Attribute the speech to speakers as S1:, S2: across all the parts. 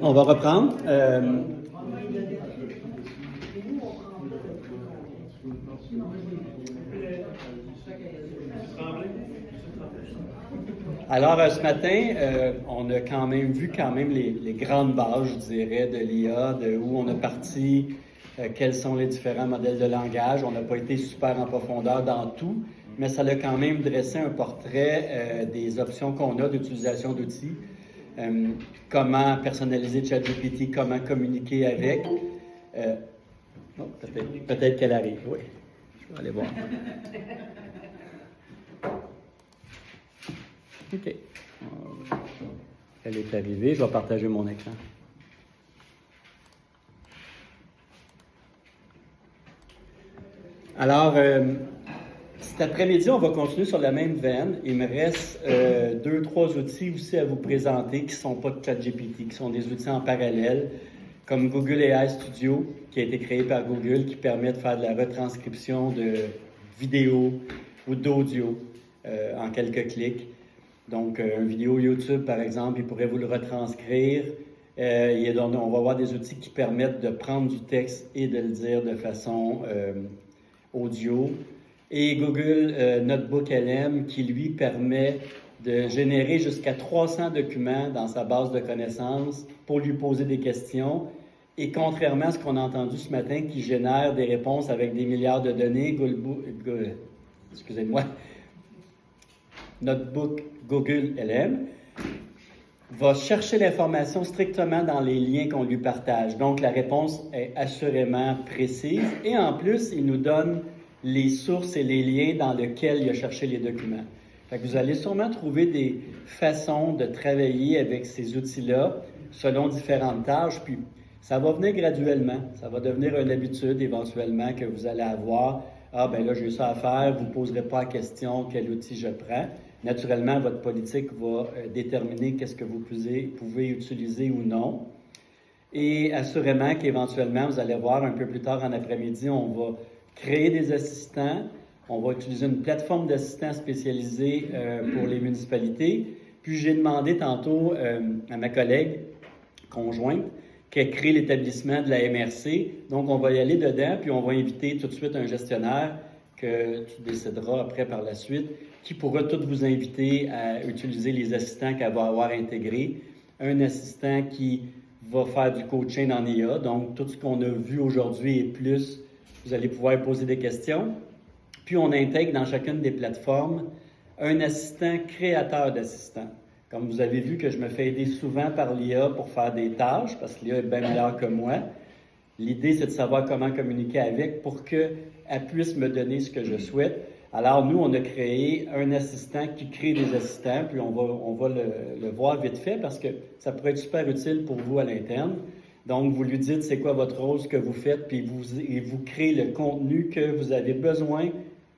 S1: On va reprendre. Alors, ce matin, on a quand même vu les grandes bases, je dirais, de l'IA, de où on a parti, quels sont les différents modèles de langage. On n'a pas été super en profondeur dans tout, mais ça a quand même dressé un portrait des options qu'on a d'utilisation d'outils. Comment personnaliser ChatGPT, comment communiquer avec. Peut-être qu'elle arrive, oui. Je vais aller voir. OK. Elle est arrivée. Je vais partager mon écran. Alors, cet après-midi, on va continuer sur la même veine. Il me reste 2-3 outils aussi à vous présenter qui ne sont pas de ChatGPT, qui sont des outils en parallèle, comme Google AI Studio, qui a été créé par Google, qui permet de faire de la retranscription de vidéo ou d'audio en quelques clics. Donc, une vidéo YouTube, par exemple, il pourrait vous le retranscrire. On va avoir des outils qui permettent de prendre du texte et de le dire de façon audio. Et Google Notebook LM, qui lui permet de générer jusqu'à 300 documents dans sa base de connaissances pour lui poser des questions. Et contrairement à ce qu'on a entendu ce matin, qui génère des réponses avec des milliards de données, Notebook Google LM va chercher l'information strictement dans les liens qu'on lui partage. Donc, la réponse est assurément précise. Et en plus, il nous donne les sources et les liens dans lesquels il a cherché les documents. Fait que vous allez sûrement trouver des façons de travailler avec ces outils-là selon différentes tâches. Puis, ça va venir graduellement. Ça va devenir une habitude éventuellement que vous allez avoir. Ah, ben là, j'ai ça à faire. Vous ne poserez pas la question quel outil je prends. Naturellement, votre politique va déterminer qu'est-ce que vous pouvez utiliser ou non. Et assurément qu'éventuellement, vous allez voir un peu plus tard en après-midi, on va créer des assistants. On va utiliser une plateforme d'assistants spécialisée pour les municipalités. Puis j'ai demandé tantôt à ma collègue conjointe qui a créé l'établissement de la MRC. Donc, on va y aller dedans, puis on va inviter tout de suite un gestionnaire que tu décideras après par la suite, qui pourra tout vous inviter à utiliser les assistants qu'elle va avoir intégrés. Un assistant qui va faire du coaching en IA, donc tout ce qu'on a vu aujourd'hui et plus, vous allez pouvoir poser des questions. Puis on intègre dans chacune des plateformes un assistant créateur d'assistants. Comme vous avez vu que je me fais aider souvent par l'IA pour faire des tâches, parce que l'IA est bien meilleure que moi. L'idée, c'est de savoir comment communiquer avec pour qu'elle puisse me donner ce que je souhaite. Alors, nous, on a créé un assistant qui crée des assistants, puis on va le voir vite fait parce que ça pourrait être super utile pour vous à l'interne. Donc, vous lui dites c'est quoi votre rôle, ce que vous faites, puis il vous crée le contenu que vous avez besoin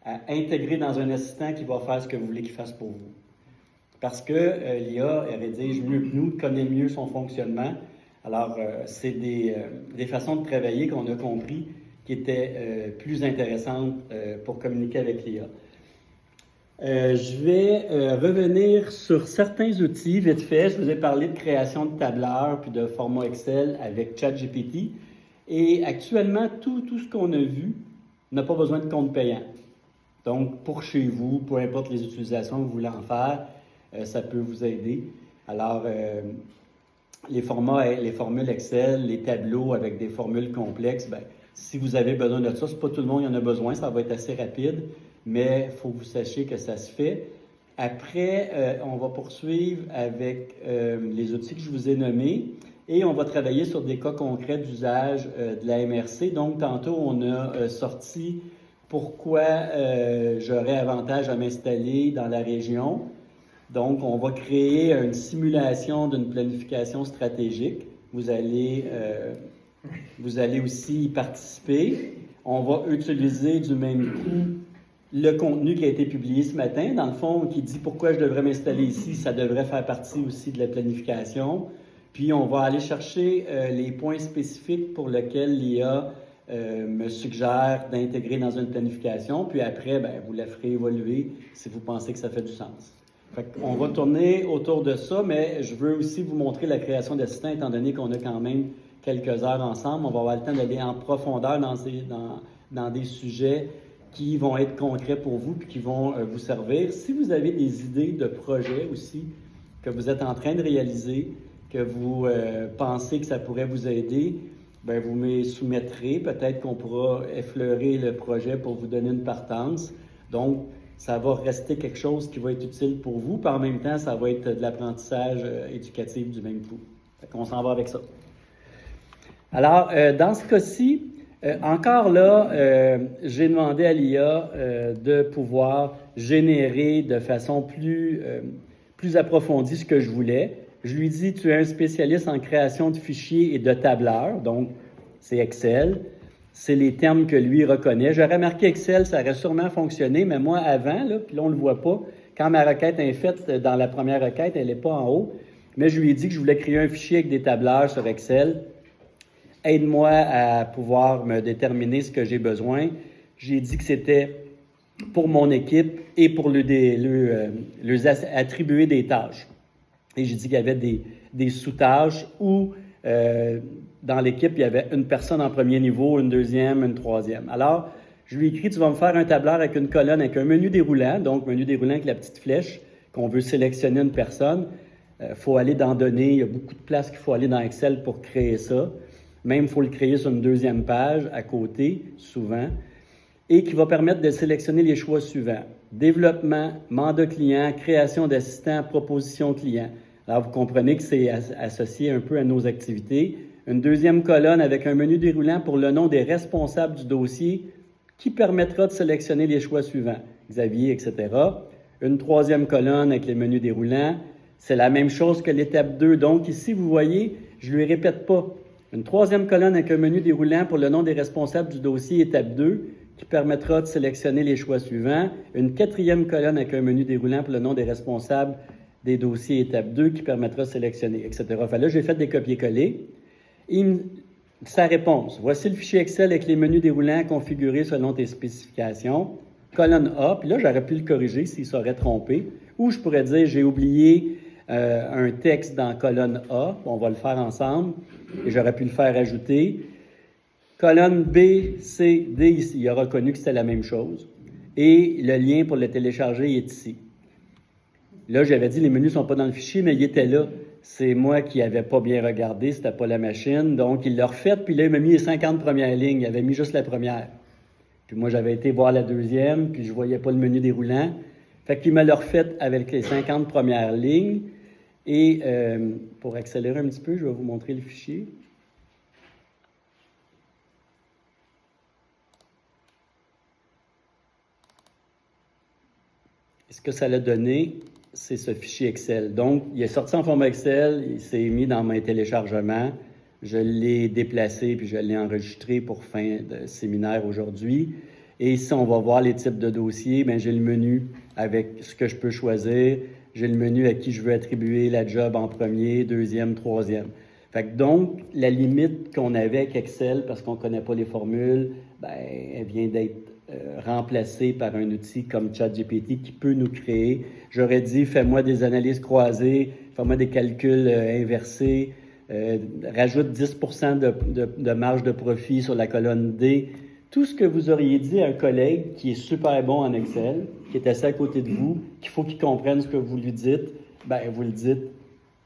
S1: à intégrer dans un assistant qui va faire ce que vous voulez qu'il fasse pour vous. Parce que l'IA, elle rédige mieux que nous, connaît mieux son fonctionnement. Alors, c'est des façons de travailler qu'on a compris qui étaient plus intéressantes pour communiquer avec l'IA. Je vais revenir sur certains outils vite fait. Je vous ai parlé de création de tableurs puis de format Excel avec ChatGPT. Et actuellement, tout ce qu'on a vu n'a pas besoin de compte payant. Donc, pour chez vous, peu importe les utilisations que vous voulez en faire, ça peut vous aider. Alors, les formules Excel, les tableaux avec des formules complexes, bien, si vous avez besoin de ça, c'est pas tout le monde qui en a besoin, ça va être assez rapide, mais il faut que vous sachiez que ça se fait. Après, on va poursuivre avec les outils que je vous ai nommés et on va travailler sur des cas concrets d'usage de la MRC. Donc, tantôt, on a sorti pourquoi j'aurais avantage à m'installer dans la région. Donc, on va créer une simulation d'une planification stratégique. Vous allez aussi y participer. On va utiliser du même coup le contenu qui a été publié ce matin, dans le fond, qui dit pourquoi je devrais m'installer ici. Ça devrait faire partie aussi de la planification. Puis, on va aller chercher les points spécifiques pour lesquels l'IA me suggère d'intégrer dans une planification. Puis après, bien, vous la ferez évoluer si vous pensez que ça fait du sens. On va tourner autour de ça, mais je veux aussi vous montrer la création d'assistants, étant donné qu'on a quand même quelques heures ensemble. On va avoir le temps d'aller en profondeur dans des sujets qui vont être concrets pour vous puis qui vont vous servir. Si vous avez des idées de projets aussi que vous êtes en train de réaliser, que vous pensez que ça pourrait vous aider, bien, vous me soumettrez. Peut-être qu'on pourra effleurer le projet pour vous donner une partance. Donc, ça va rester quelque chose qui va être utile pour vous, puis en même temps, ça va être de l'apprentissage éducatif du même coup. Fait qu'on s'en va avec ça. Alors, dans ce cas-ci, encore là, j'ai demandé à l'IA de pouvoir générer de façon plus approfondie ce que je voulais. Je lui dis, tu es un spécialiste en création de fichiers et de tableurs, donc c'est Excel. C'est les termes que lui reconnaît. J'aurais marqué Excel, ça aurait sûrement fonctionné, mais moi, avant, là, puis là, on ne le voit pas, quand ma requête est faite dans la première requête, elle n'est pas en haut, mais je lui ai dit que je voulais créer un fichier avec des tableurs sur Excel. Aide-moi à pouvoir me déterminer ce que j'ai besoin. J'ai dit que c'était pour mon équipe et pour lui attribuer des tâches. Et j'ai dit qu'il y avait des sous-tâches où dans l'équipe, il y avait une personne en premier niveau, une deuxième, une troisième. Alors, je lui ai écrit, tu vas me faire un tableur avec une colonne, avec un menu déroulant, donc menu déroulant avec la petite flèche, qu'on veut sélectionner une personne. Il faut aller dans Données, il y a beaucoup de places qu'il faut aller dans Excel pour créer ça. Même, il faut le créer sur une deuxième page, à côté, souvent, et qui va permettre de sélectionner les choix suivants. Développement, mandat client, création d'assistants, proposition client. Alors, vous comprenez que c'est associé un peu à nos activités. Une deuxième colonne avec un menu déroulant pour le nom des responsables du dossier qui permettra de sélectionner les choix suivants, Xavier, etc. Une troisième colonne avec les menus déroulants. C'est la même chose que l'étape 2. Donc, ici, vous voyez, je ne lui répète pas. Une troisième colonne avec un menu déroulant pour le nom des responsables du dossier, étape 2, qui permettra de sélectionner les choix suivants. Une quatrième colonne avec un menu déroulant pour le nom des responsables des dossiers, étape 2, qui permettra de sélectionner, etc. Enfin, là, j'ai fait des copier-coller. Sa réponse. Voici le fichier Excel avec les menus déroulants configurés selon tes spécifications. Colonne A, puis là, j'aurais pu le corriger s'il serait trompé. Ou je pourrais dire, j'ai oublié un texte dans colonne A. On va le faire ensemble. Et j'aurais pu le faire ajouter. Colonne B, C, D, ici. Il a reconnu que c'était la même chose. Et le lien pour le télécharger est ici. Là, j'avais dit, les menus ne sont pas dans le fichier, mais il était là. C'est moi qui n'avais pas bien regardé, c'était pas la machine. Donc, il l'a refait, puis là, il m'a mis les 50 premières lignes. Il avait mis juste la première. Puis moi, j'avais été voir la deuxième, puis je voyais pas le menu déroulant. Fait qu'il me l'a refait avec les 50 premières lignes. Et pour accélérer un petit peu, je vais vous montrer le fichier. Et ce que ça l'a donné, c'est ce fichier Excel. Donc, il est sorti en format Excel, il s'est mis dans mes téléchargements, je l'ai déplacé puis je l'ai enregistré pour fin de séminaire aujourd'hui. Et ici, on va voir les types de dossiers. Bien, j'ai le menu avec ce que je peux choisir. J'ai le menu à qui je veux attribuer la job en premier, deuxième, troisième. Fait que donc, la limite qu'on avait avec Excel, parce qu'on ne connaît pas les formules, bien, elle vient d'être remplacé par un outil comme ChatGPT qui peut nous créer. J'aurais dit, fais-moi des analyses croisées, fais-moi des calculs inversés, rajoute 10% de marge de profit sur la colonne D. Tout ce que vous auriez dit à un collègue qui est super bon en Excel, qui est assis à côté de vous, qu'il faut qu'il comprenne ce que vous lui dites, bien, vous le dites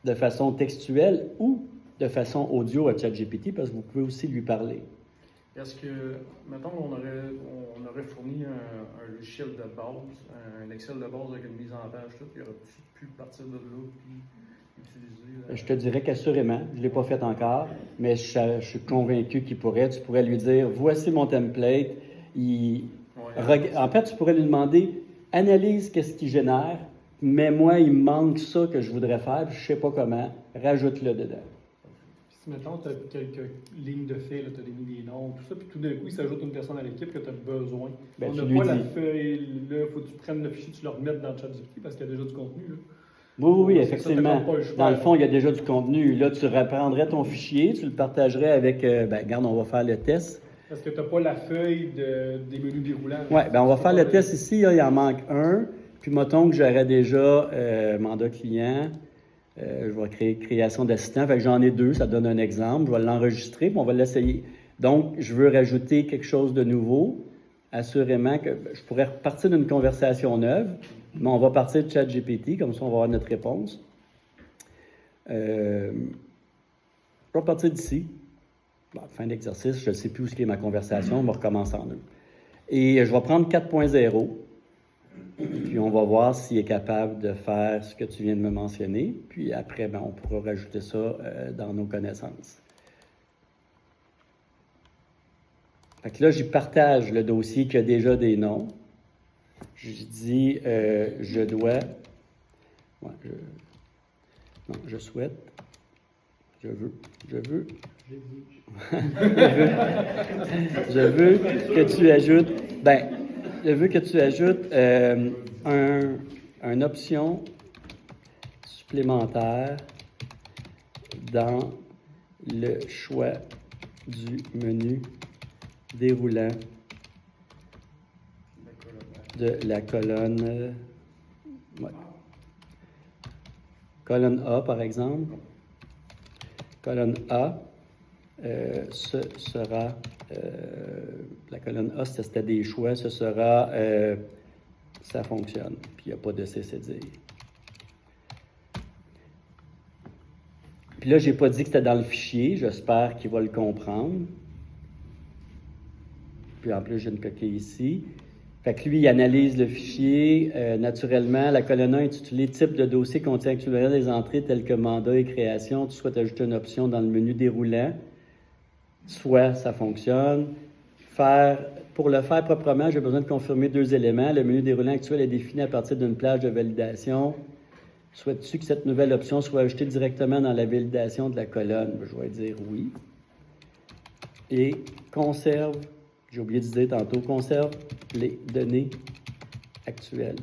S1: de façon textuelle ou de façon audio à ChatGPT, parce que vous pouvez aussi lui parler.
S2: Est-ce que, mettons, on aurait fourni un logiciel de base, un Excel de base avec une mise en page, tout, il aurait pu partir de là puis utiliser?
S1: Je te dirais qu'assurément, je ne l'ai pas fait encore, mais je suis convaincu qu'il pourrait. Tu pourrais lui dire, voici mon template. En fait, tu pourrais lui demander, analyse qu'est-ce qu'il génère, mais moi, il me manque ça que je voudrais faire, puis je ne sais pas comment, rajoute-le dedans.
S3: Si, mettons, tu as quelques lignes de fait, tu as mis des noms, tout ça, puis tout d'un coup, il s'ajoute une personne à l'équipe que tu as besoin.
S1: Ben,
S3: on n'a pas la feuille, là, il faut que tu prennes le fichier, tu le remettes dans ChatGPT parce qu'il y a déjà du contenu. Là.
S1: Oui, effectivement. Dans le fond, il y a déjà du contenu. Là, tu reprendrais ton fichier, tu le partagerais avec... regarde, on va faire le test.
S3: Parce que tu n'as pas la feuille des menus déroulants.
S1: Oui, on va faire le test ici. Là, il en manque un. Puis, mettons que j'aurais déjà mandat client, je vais créer création d'assistant, fait que j'en ai 2, ça donne un exemple, je vais l'enregistrer, puis on va l'essayer. Donc, je veux rajouter quelque chose de nouveau, assurément que je pourrais repartir d'une conversation neuve, mais on va partir de ChatGPT, comme ça on va avoir notre réponse. Je vais partir d'ici. Bon, fin d'exercice, je ne sais plus où est ma conversation, on va recommencer en eux. Et je vais prendre 4.0, puis on va voir s'il est capable de faire ce que tu viens de me mentionner, puis après, ben, on pourra rajouter ça dans nos connaissances. Fait que là, j'y partage le dossier qui a déjà des noms. Je dis, je dois, ouais, je souhaite, je veux, je veux que tu ajoutes, je veux que tu ajoutes une option supplémentaire dans le choix du menu déroulant de la colonne, colonne A, par exemple. Colonne A, ce sera, la colonne A, c'était des choix, ce sera, ça fonctionne, puis il n'y a pas de cécédille. Puis là, je n'ai pas dit que c'était dans le fichier, j'espère qu'il va le comprendre. Puis en plus, j'ai une coquille ici. Fait que lui, il analyse le fichier. Naturellement, la colonne 1 est intitulée « Type de dossier contient actuellement des entrées telles que mandat et création. Tu souhaites ajouter une option dans le menu déroulant. » Soit ça fonctionne. Pour le faire proprement, j'ai besoin de confirmer 2 éléments. Le menu déroulant actuel est défini à partir d'une plage de validation. Souhaites-tu que cette nouvelle option soit ajoutée directement dans la validation de la colonne? Je vais dire oui. Et conserve. J'ai oublié de dire tantôt, conserve les données actuelles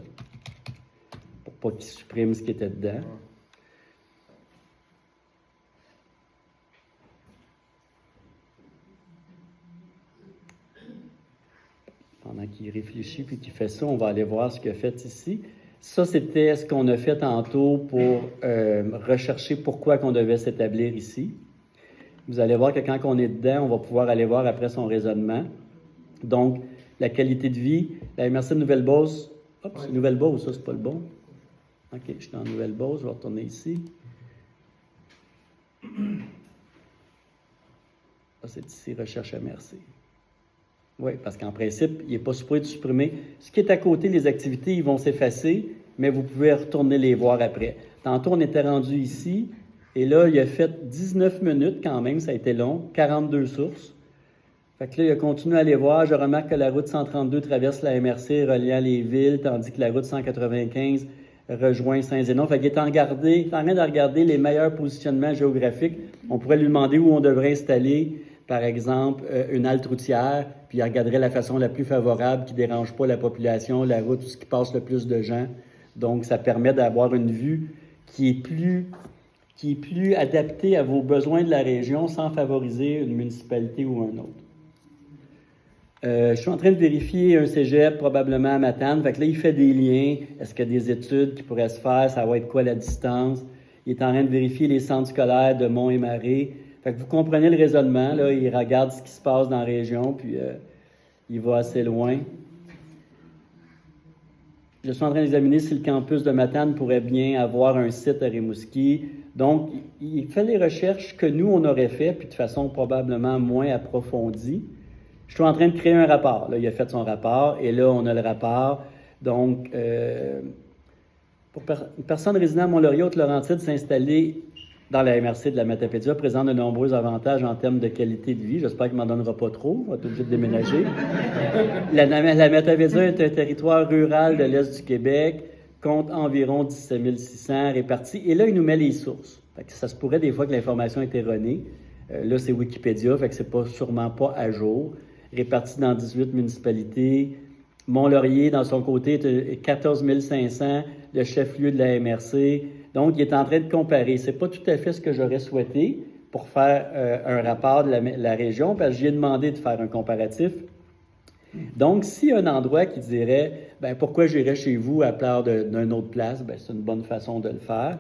S1: pour pas qu'il supprime ce qui était dedans. Pendant qu'il réfléchit puis qu'il fait ça, on va aller voir ce qu'il a fait ici. Ça, c'était ce qu'on a fait tantôt pour rechercher pourquoi qu'on devait s'établir ici. Vous allez voir que quand on est dedans, on va pouvoir aller voir après son raisonnement. Donc, la qualité de vie, la MRC de Nouvelle-Beauce. Hop, c'est Nouvelle-Beauce, ça, c'est pas le bon. OK, je suis dans Nouvelle-Beauce, je vais retourner ici. Ça, c'est ici, recherche MRC. Oui, parce qu'en principe, il n'est pas supposé de supprimer. Ce qui est à côté, les activités, ils vont s'effacer, mais vous pouvez retourner les voir après. Tantôt, on était rendu ici, et là, il a fait 19 minutes quand même, ça a été long, 42 sources. Fait que là, il a continué à aller voir. Je remarque que la route 132 traverse la MRC reliant les villes, tandis que la route 195 rejoint Saint-Zénon. Fait qu'il est en train de regarder les meilleurs positionnements géographiques. On pourrait lui demander où on devrait installer, par exemple, une halte routière, puis il regarderait la façon la plus favorable qui ne dérange pas la population, la route où il passe le plus de gens. Donc, ça permet d'avoir une vue qui est plus adaptée à vos besoins de la région sans favoriser une municipalité ou un autre. Je suis en train de vérifier un cégep, probablement à Matane. Fait que là, il fait des liens. Est-ce qu'il y a des études qui pourraient se faire? Ça va être quoi la distance? Il est en train de vérifier les centres scolaires de Mont et Marais. Fait que vous comprenez le raisonnement. Là, il regarde ce qui se passe dans la région, puis il va assez loin. Je suis en train d'examiner si le campus de Matane pourrait bien avoir un site à Rimouski. Donc, il fait les recherches que nous, on aurait fait, puis de façon probablement moins approfondie. Je suis en train de créer un rapport. Là, il a fait son rapport, et là, on a le rapport. Donc, pour une personne résidant à Mont-Laurier, Haute-Laurentide, s'installer dans la MRC de la Matapédia présente de nombreux avantages en termes de qualité de vie. J'espère qu'il ne m'en donnera pas trop. On va être obligé de déménager. La Matapédia est un territoire rural de l'Est du Québec, compte environ 17 600 répartis. Et là, il nous met les sources. Fait que ça se pourrait des fois que l'information est erronée. Là, c'est Wikipédia, fait que c'est sûrement pas à jour. Répartis dans 18 municipalités. Mont-Laurier, dans son côté, est 14 500, le chef-lieu de la MRC. Donc, il est en train de comparer. Ce n'est pas tout à fait ce que j'aurais souhaité pour faire un rapport de la région, parce que j'ai demandé de faire un comparatif. Donc, s'il y a un endroit qui dirait, ben pourquoi j'irais chez vous à l'heure d'une autre place, ben c'est une bonne façon de le faire.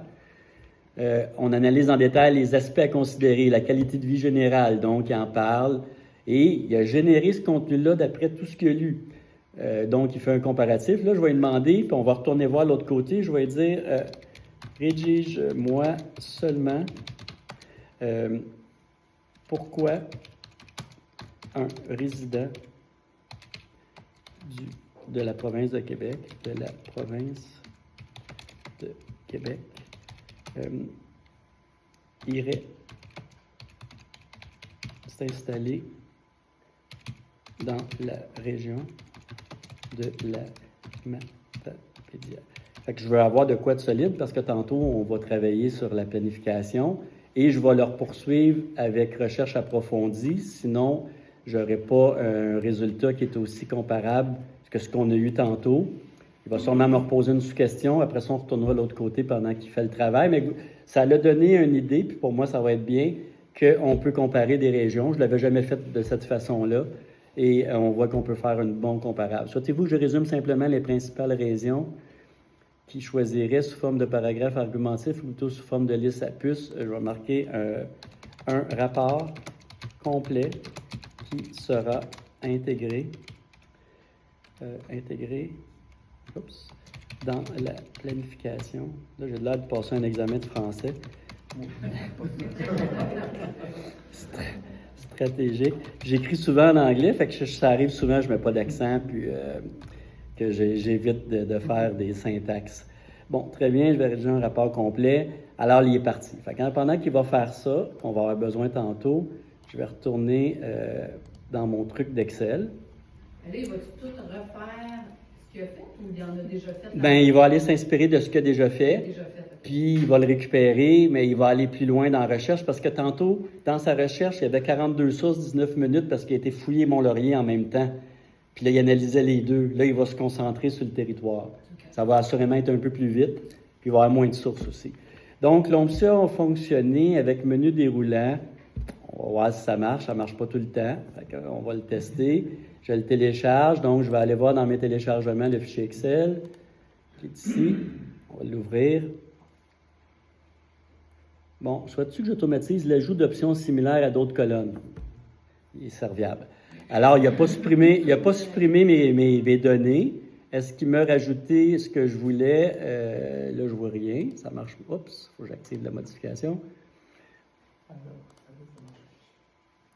S1: On analyse en détail les aspects à considérer, la qualité de vie générale, donc il en parle, et il a généré ce contenu-là d'après tout ce qu'il a lu. Donc, il fait un comparatif. Là, je vais lui demander, puis on va retourner voir l'autre côté, je vais lui dire, rédige-moi seulement pourquoi un résident de la province de Québec, irait s'installer dans la région de la Matapédia. Fait que je veux avoir de quoi de solide parce que tantôt, on va travailler sur la planification et je vais leur poursuivre avec recherche approfondie. Sinon, je n'aurai pas un résultat qui est aussi comparable que ce qu'on a eu tantôt. Il va sûrement me reposer une sous-question. Après ça, on retournera de l'autre côté pendant qu'il fait le travail. Mais ça l'a donné une idée, puis pour moi, ça va être bien qu'on peut comparer des régions. Je ne l'avais jamais fait de cette façon-là. Et on voit qu'on peut faire un bon comparable. Souhaitez-vous que je résume simplement les principales régions qui choisiraient sous forme de paragraphe argumentif ou plutôt sous forme de liste à puces? Je vais marquer un rapport complet qui sera intégré dans la planification. Là, j'ai l'air de passer un examen de français. Stratégique. J'écris souvent en anglais, fait que ça arrive souvent, je ne mets pas d'accent, puis que j'évite de faire des syntaxes. Bon, très bien, je vais rédiger un rapport complet. Alors, il est parti. Fait que pendant qu'il va faire ça, qu'on va avoir besoin tantôt, je vais retourner dans mon truc d'Excel.
S4: Là, il va tout refaire ce qu'il a fait ou il en a déjà fait?
S1: Bien, il va aller s'inspirer de ce qu'il a déjà fait. Puis, il va le récupérer, mais il va aller plus loin dans la recherche parce que tantôt, dans sa recherche, il y avait 42 sources, 19 minutes parce qu'il a été fouillé Mont-Laurier en même temps. Puis là, il analysait les deux. Là, il va se concentrer sur le territoire. Okay. Ça va assurément être un peu plus vite, puis il va y avoir moins de sources aussi. Donc, l'option a fonctionné avec menu déroulant. On va voir si ça marche. Ça ne marche pas tout le temps. On va le tester. Je le télécharge. Donc, je vais aller voir dans mes téléchargements le fichier Excel qui est ici. On va l'ouvrir. Bon, souhaites-tu que j'automatise l'ajout d'options similaires à d'autres colonnes? Il est serviable. Alors, il n'a pas supprimé mes données. Est-ce qu'il m'a rajouté ce que je voulais? Là, je ne vois rien. Ça marche. Oups, il faut que j'active la modification.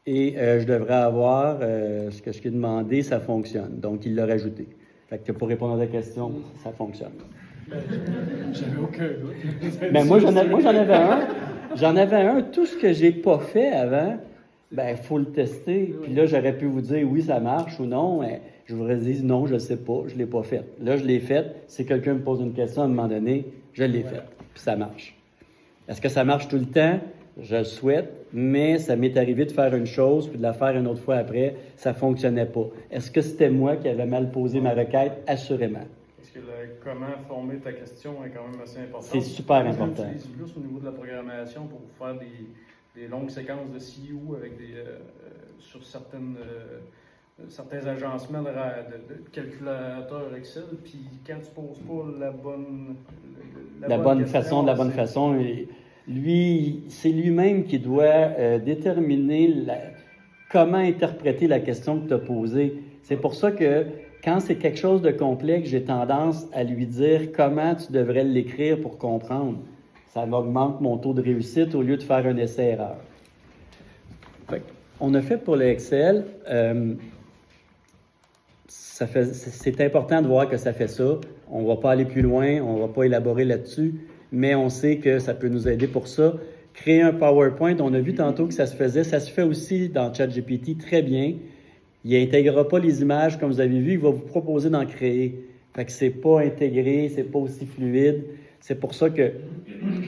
S1: Et je devrais avoir ce que je lui ai demandé, ça fonctionne. Donc, il l'a rajouté. Fait que pour répondre à ta question, ça fonctionne.
S3: J'avais aucun doute.
S1: Mais moi, j'en avais un. J'en avais un. Tout ce que j'ai pas fait avant, ben, il faut le tester. Puis là, j'aurais pu vous dire oui, ça marche ou non. Mais je vous aurais dit non, je ne sais pas, je ne l'ai pas fait. Là, je l'ai fait. Si quelqu'un me pose une question à un moment donné, je l'ai fait. Puis ça marche. Est-ce que ça marche tout le temps? Je le souhaite, mais ça m'est arrivé de faire une chose puis de la faire une autre fois après. Ça ne fonctionnait pas. Est-ce que c'était moi qui avais mal posé ma requête? Assurément.
S2: Est-ce que comment former ta question est quand même assez important?
S1: C'est super important.
S2: Je l'utilise plus au niveau de la programmation pour faire des longues séquences de CU avec sur certains agencements de calculateurs Excel. Puis quand tu ne poses pas la bonne façon, lui, c'est lui-même qui doit déterminer comment interpréter la question que tu as posée. C'est pour ça que quand c'est quelque chose de complexe, j'ai tendance à lui dire comment tu devrais l'écrire pour comprendre. Ça augmente mon taux de réussite au lieu de faire un essai-erreur. On a fait pour le Excel. C'est important de voir que ça fait ça. On ne va pas aller plus loin, on ne va pas élaborer là-dessus, mais on sait que ça peut nous aider pour ça. Créer un PowerPoint, on a vu tantôt que ça se faisait. Ça se fait aussi dans ChatGPT très bien. Il n'intégrera pas les images, comme vous avez vu, il va vous proposer d'en créer. Fait que c'est pas intégré, c'est pas aussi fluide. C'est pour ça que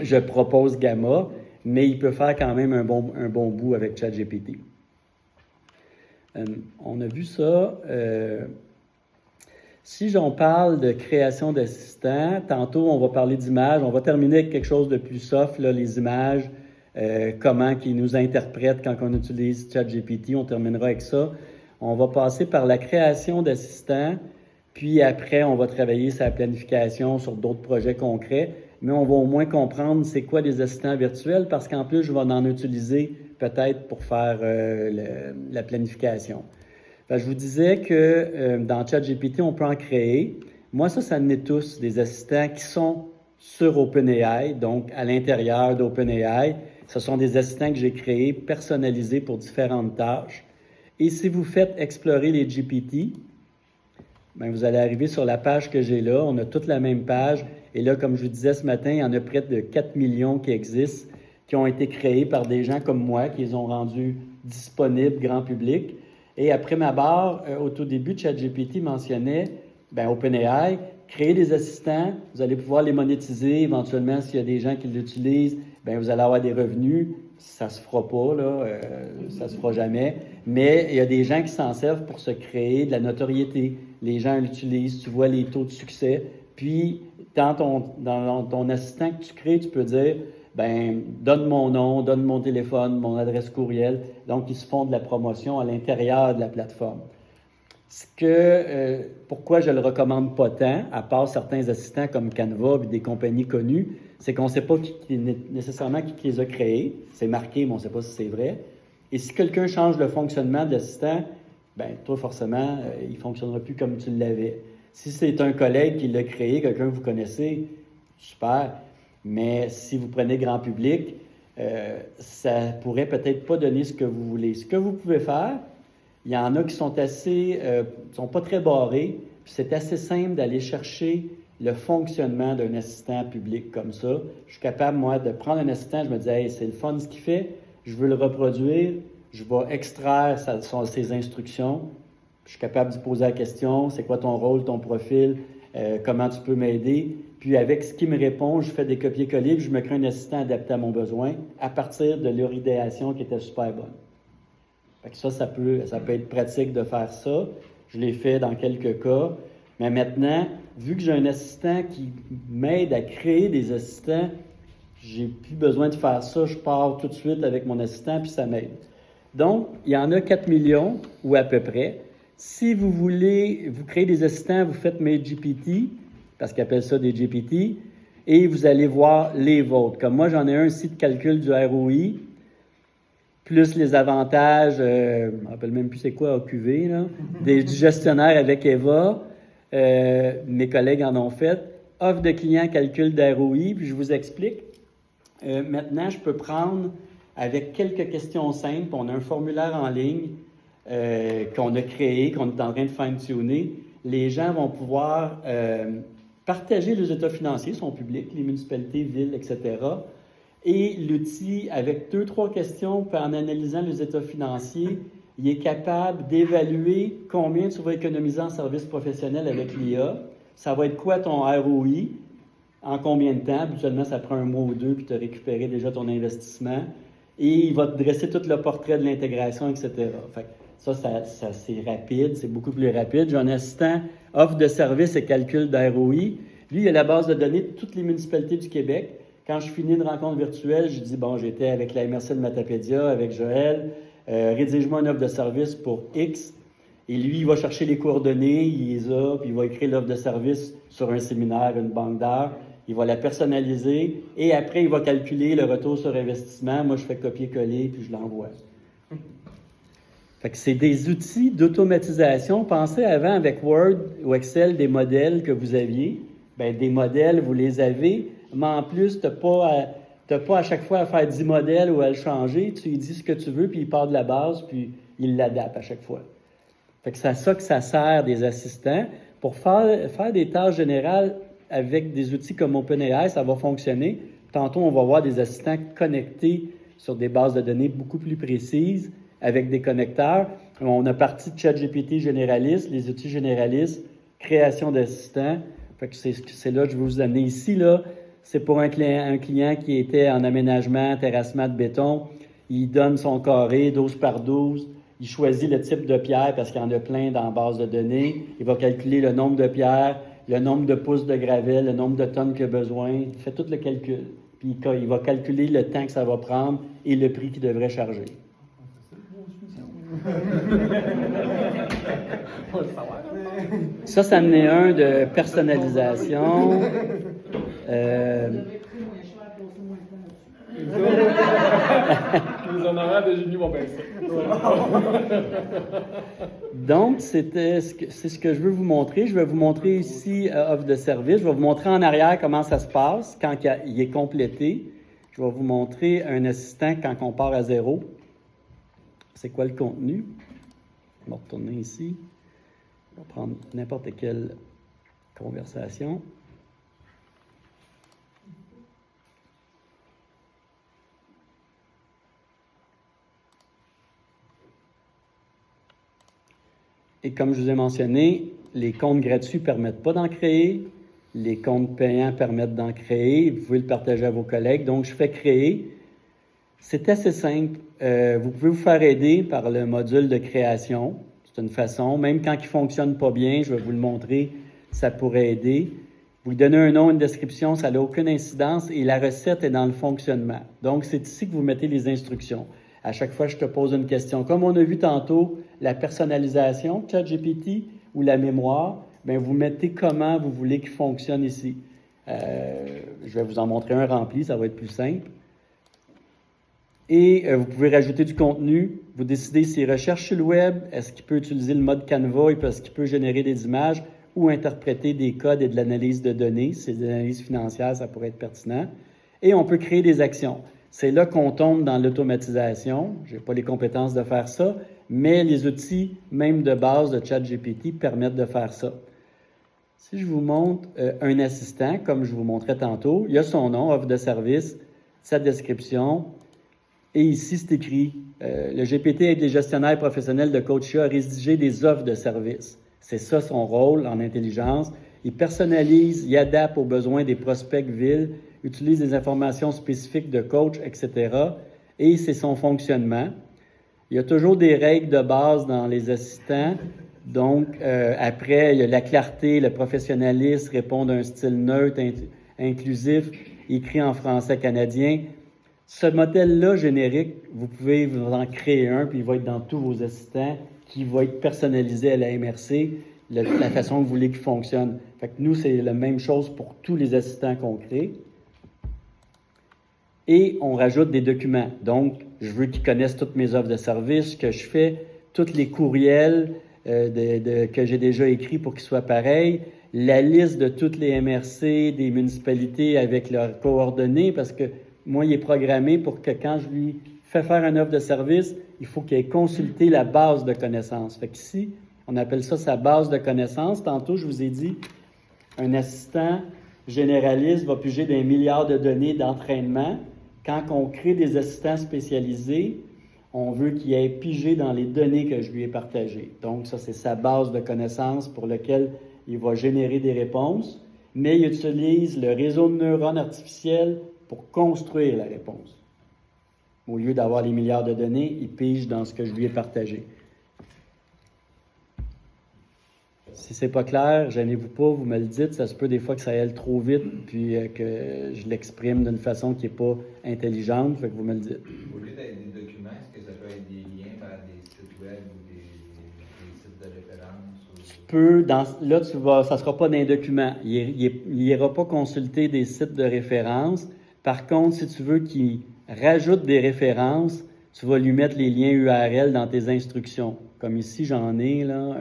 S2: je propose Gamma, mais il peut faire quand même un bon bout avec ChatGPT. On a vu ça. Si j'en parle de création d'assistants, tantôt on va parler d'images, on va terminer avec quelque chose de plus soft, là, les images, comment ils nous interprètent quand on utilise ChatGPT, on terminera avec ça.
S1: On va passer par la création d'assistants, puis après, on va travailler sur la planification, sur d'autres projets concrets, mais on va au moins comprendre c'est quoi les assistants virtuels, parce qu'en plus, je vais en utiliser peut-être pour faire la planification. Fait que je vous disais que dans ChatGPT, on peut en créer. Moi, ça en est tous des assistants qui sont sur OpenAI, donc à l'intérieur d'OpenAI. Ce sont des assistants que j'ai créés, personnalisés pour différentes tâches. Et si vous faites explorer les GPT, bien, vous allez arriver sur la page que j'ai là. On a toute la même page. Et là, comme je vous disais ce matin, il y en a près de 4 millions qui existent, qui ont été créés par des gens comme moi, qui les ont rendus disponibles, grand public. Et après ma barre, au tout début, ChatGPT mentionnait, bien, OpenAI, créer des assistants, vous allez pouvoir les monétiser. Éventuellement, s'il y a des gens qui l'utilisent, bien, vous allez avoir des revenus. Ça se fera pas, là, ça se fera jamais. Mais il y a des gens qui s'en servent pour se créer de la notoriété. Les gens l'utilisent, tu vois les taux de succès. Puis, dans ton assistant que tu crées, tu peux dire, ben donne mon nom, donne mon téléphone, mon adresse courriel. Donc, ils se font de la promotion à l'intérieur de la plateforme. Pourquoi je ne le recommande pas tant, à part certains assistants comme Canva et des compagnies connues, c'est qu'on ne sait pas nécessairement qui les a créés. C'est marqué, mais on ne sait pas si c'est vrai. Et si quelqu'un change le fonctionnement de l'assistant, bien, toi, forcément, il ne fonctionnera plus comme tu l'avais. Si c'est un collègue qui l'a créé, quelqu'un que vous connaissez, super. Mais si vous prenez grand public, ça pourrait peut-être pas donner ce que vous voulez. Ce que vous pouvez faire, il y en a qui sont sont pas très barrés, puis c'est assez simple d'aller chercher le fonctionnement d'un assistant public comme ça. Je suis capable, moi, de prendre un assistant, je me dis, hey, c'est le fun ce qu'il fait, je veux le reproduire, je vais extraire ses instructions, je suis capable de poser la question, c'est quoi ton rôle, ton profil, comment tu peux m'aider. Puis avec ce qui me répond, je fais des copier-coller, puis je me crée un assistant adapté à mon besoin à partir de leur idéation qui était super bonne. Fait que ça peut être pratique de faire ça. Je l'ai fait dans quelques cas. Mais maintenant, vu que j'ai un assistant qui m'aide à créer des assistants, j'ai plus besoin de faire ça. Je pars tout de suite avec mon assistant, puis ça m'aide. Donc, il y en a 4 millions, ou à peu près. Si vous voulez vous créer des assistants, vous faites mes GPT, parce qu'ils appellent ça des GPT, et vous allez voir les vôtres. Comme moi, j'en ai un ici de calcul du ROI, plus les avantages, je ne me rappelle même plus c'est quoi AQV, là, du gestionnaire avec Eva. Mes collègues en ont fait. Offre de client, calcul d'ROI, puis je vous explique. Maintenant, je peux prendre, avec quelques questions simples, on a un formulaire en ligne qu'on a créé, qu'on est en train de fine-tuner. Les gens vont pouvoir partager les états financiers, sont publics, les municipalités, villes, etc. Et l'outil, avec 2-3 questions, puis en analysant les états financiers, il est capable d'évaluer combien tu vas économiser en services professionnels avec l'IA. Ça va être quoi ton ROI, en combien de temps. Habituellement, ça prend un mois ou deux, puis tu as récupéré déjà ton investissement. Et il va te dresser tout le portrait de l'intégration, etc. Fait que ça c'est rapide, c'est beaucoup plus rapide. J'ai un assistant offre de services et calcul d'ROI. Lui, il a la base de données de toutes les municipalités du Québec. Quand je finis une rencontre virtuelle, je dis, bon, j'étais avec la MRC de Matapédia, avec Joël, rédige-moi une offre de service pour X. Et lui, il va chercher les coordonnées, il les a, puis il va écrire l'offre de service sur un séminaire, une banque d'heures. Il va la personnaliser et après, il va calculer le retour sur investissement. Moi, je fais copier-coller, puis je l'envoie. Fait que c'est des outils d'automatisation. Pensez avant avec Word ou Excel des modèles que vous aviez. Bien, des modèles, vous les avez, mais en plus, tu n'as pas à chaque fois à faire 10 modèles ou à le changer. Tu lui dis ce que tu veux, puis il part de la base, puis il l'adapte à chaque fois. Fait que c'est à ça que ça sert des assistants. Pour faire des tâches générales avec des outils comme OpenAI, ça va fonctionner. Tantôt, on va voir des assistants connectés sur des bases de données beaucoup plus précises avec des connecteurs. On a parti de ChatGPT généraliste, les outils généralistes, création d'assistants. Fait que c'est là que je vais vous amener ici. Là, c'est pour un client qui était en aménagement, terrassement de béton. Il donne son carré 12 par 12. Il choisit le type de pierre parce qu'il y en a plein dans la base de données. Il va calculer le nombre de pierres, le nombre de pouces de gravel, le nombre de tonnes qu'il a besoin. Il fait tout le calcul. Puis il va calculer le temps que ça va prendre et le prix qu'il devrait charger.
S3: On va le savoir.
S1: Ça en est un de personnalisation.
S4: Vous devez coûter moins cher, passer moins de temps là-dessus.
S3: Les honoraires de Julie vont baisser.
S1: Donc, c'est ce que je veux vous montrer. Je vais vous montrer ici offre de service. Je vais vous montrer en arrière comment ça se passe quand il est complété. Je vais vous montrer un assistant quand on part à zéro. C'est quoi le contenu? On va retourner ici. On va prendre n'importe quelle conversation. Et comme je vous ai mentionné, les comptes gratuits ne permettent pas d'en créer. Les comptes payants permettent d'en créer. Vous pouvez le partager à vos collègues. Donc, je fais créer. C'est assez simple. Vous pouvez vous faire aider par le module de création. C'est une façon. Même quand il ne fonctionne pas bien, je vais vous le montrer, ça pourrait aider. Vous lui donnez un nom, une description, ça n'a aucune incidence et la recette est dans le fonctionnement. Donc, c'est ici que vous mettez les instructions. À chaque fois, je te pose une question. Comme on a vu tantôt, la personnalisation, ChatGPT, ou la mémoire, bien, vous mettez comment vous voulez qu'il fonctionne ici. Je vais vous en montrer un rempli, ça va être plus simple. Et vous pouvez rajouter du contenu. Vous décidez s'il recherche sur le web, est-ce qu'il peut utiliser le mode Canva, est-ce qu'il peut générer des images ou interpréter des codes et de l'analyse de données. Si c'est des analyses financières, ça pourrait être pertinent. Et on peut créer des actions. C'est là qu'on tombe dans l'automatisation. Je n'ai pas les compétences de faire ça, mais les outils, même de base de ChatGPT, permettent de faire ça. Si je vous montre un assistant, comme je vous montrais tantôt, il y a son nom, offre de service, sa description, et ici, c'est écrit le GPT aide les gestionnaires professionnels de coaching à rédiger des offres de service. C'est ça son rôle en intelligence. Il personnalise, il adapte aux besoins des prospects villes, utilise des informations spécifiques de coach, etc. Et c'est son fonctionnement. Il y a toujours des règles de base dans les assistants. Donc, après, il y a la clarté, le professionnalisme, répondre à un style neutre, inclusif, écrit en français canadien. Ce modèle-là, générique, vous pouvez vous en créer un, puis il va être dans tous vos assistants, qui va être personnalisé à la MRC, la façon que vous voulez qu'il fonctionne. Fait que nous, c'est la même chose pour tous les assistants qu'on crée. Et on rajoute des documents. Donc, je veux qu'ils connaissent toutes mes offres de services, ce que je fais, tous les courriels que j'ai déjà écrits pour qu'ils soient pareils, la liste de toutes les MRC des municipalités avec leurs coordonnées, parce que moi, il est programmé pour que quand je lui fais faire une offre de service, il faut qu'il ait consulté la base de connaissances. Fait qu'ici, on appelle ça sa base de connaissances. Tantôt, je vous ai dit, un assistant généraliste va piger des milliards de données d'entraînement. Quand on crée des assistants spécialisés, on veut qu'il ait pigé dans les données que je lui ai partagées. Donc, ça, c'est sa base de connaissances pour laquelle il va générer des réponses, mais il utilise le réseau de neurones artificiels pour construire la réponse. Au lieu d'avoir les milliards de données, il pige dans ce que je lui ai partagé. Si c'est pas clair, gênez-vous pas, vous me le dites. Ça se peut des fois que ça aille trop vite, puis que je l'exprime d'une façon qui n'est pas intelligente, fait que vous me le dites.
S5: Au lieu d'être des documents, est-ce que ça peut être des liens vers des sites web ou des sites de référence? Ou...
S1: Tu peux, ça ne sera pas d'un document. Il n'ira pas consulter des sites de référence. Par contre, si tu veux qu'il rajoute des références, tu vas lui mettre les liens URL dans tes instructions. Comme ici, j'en ai, là.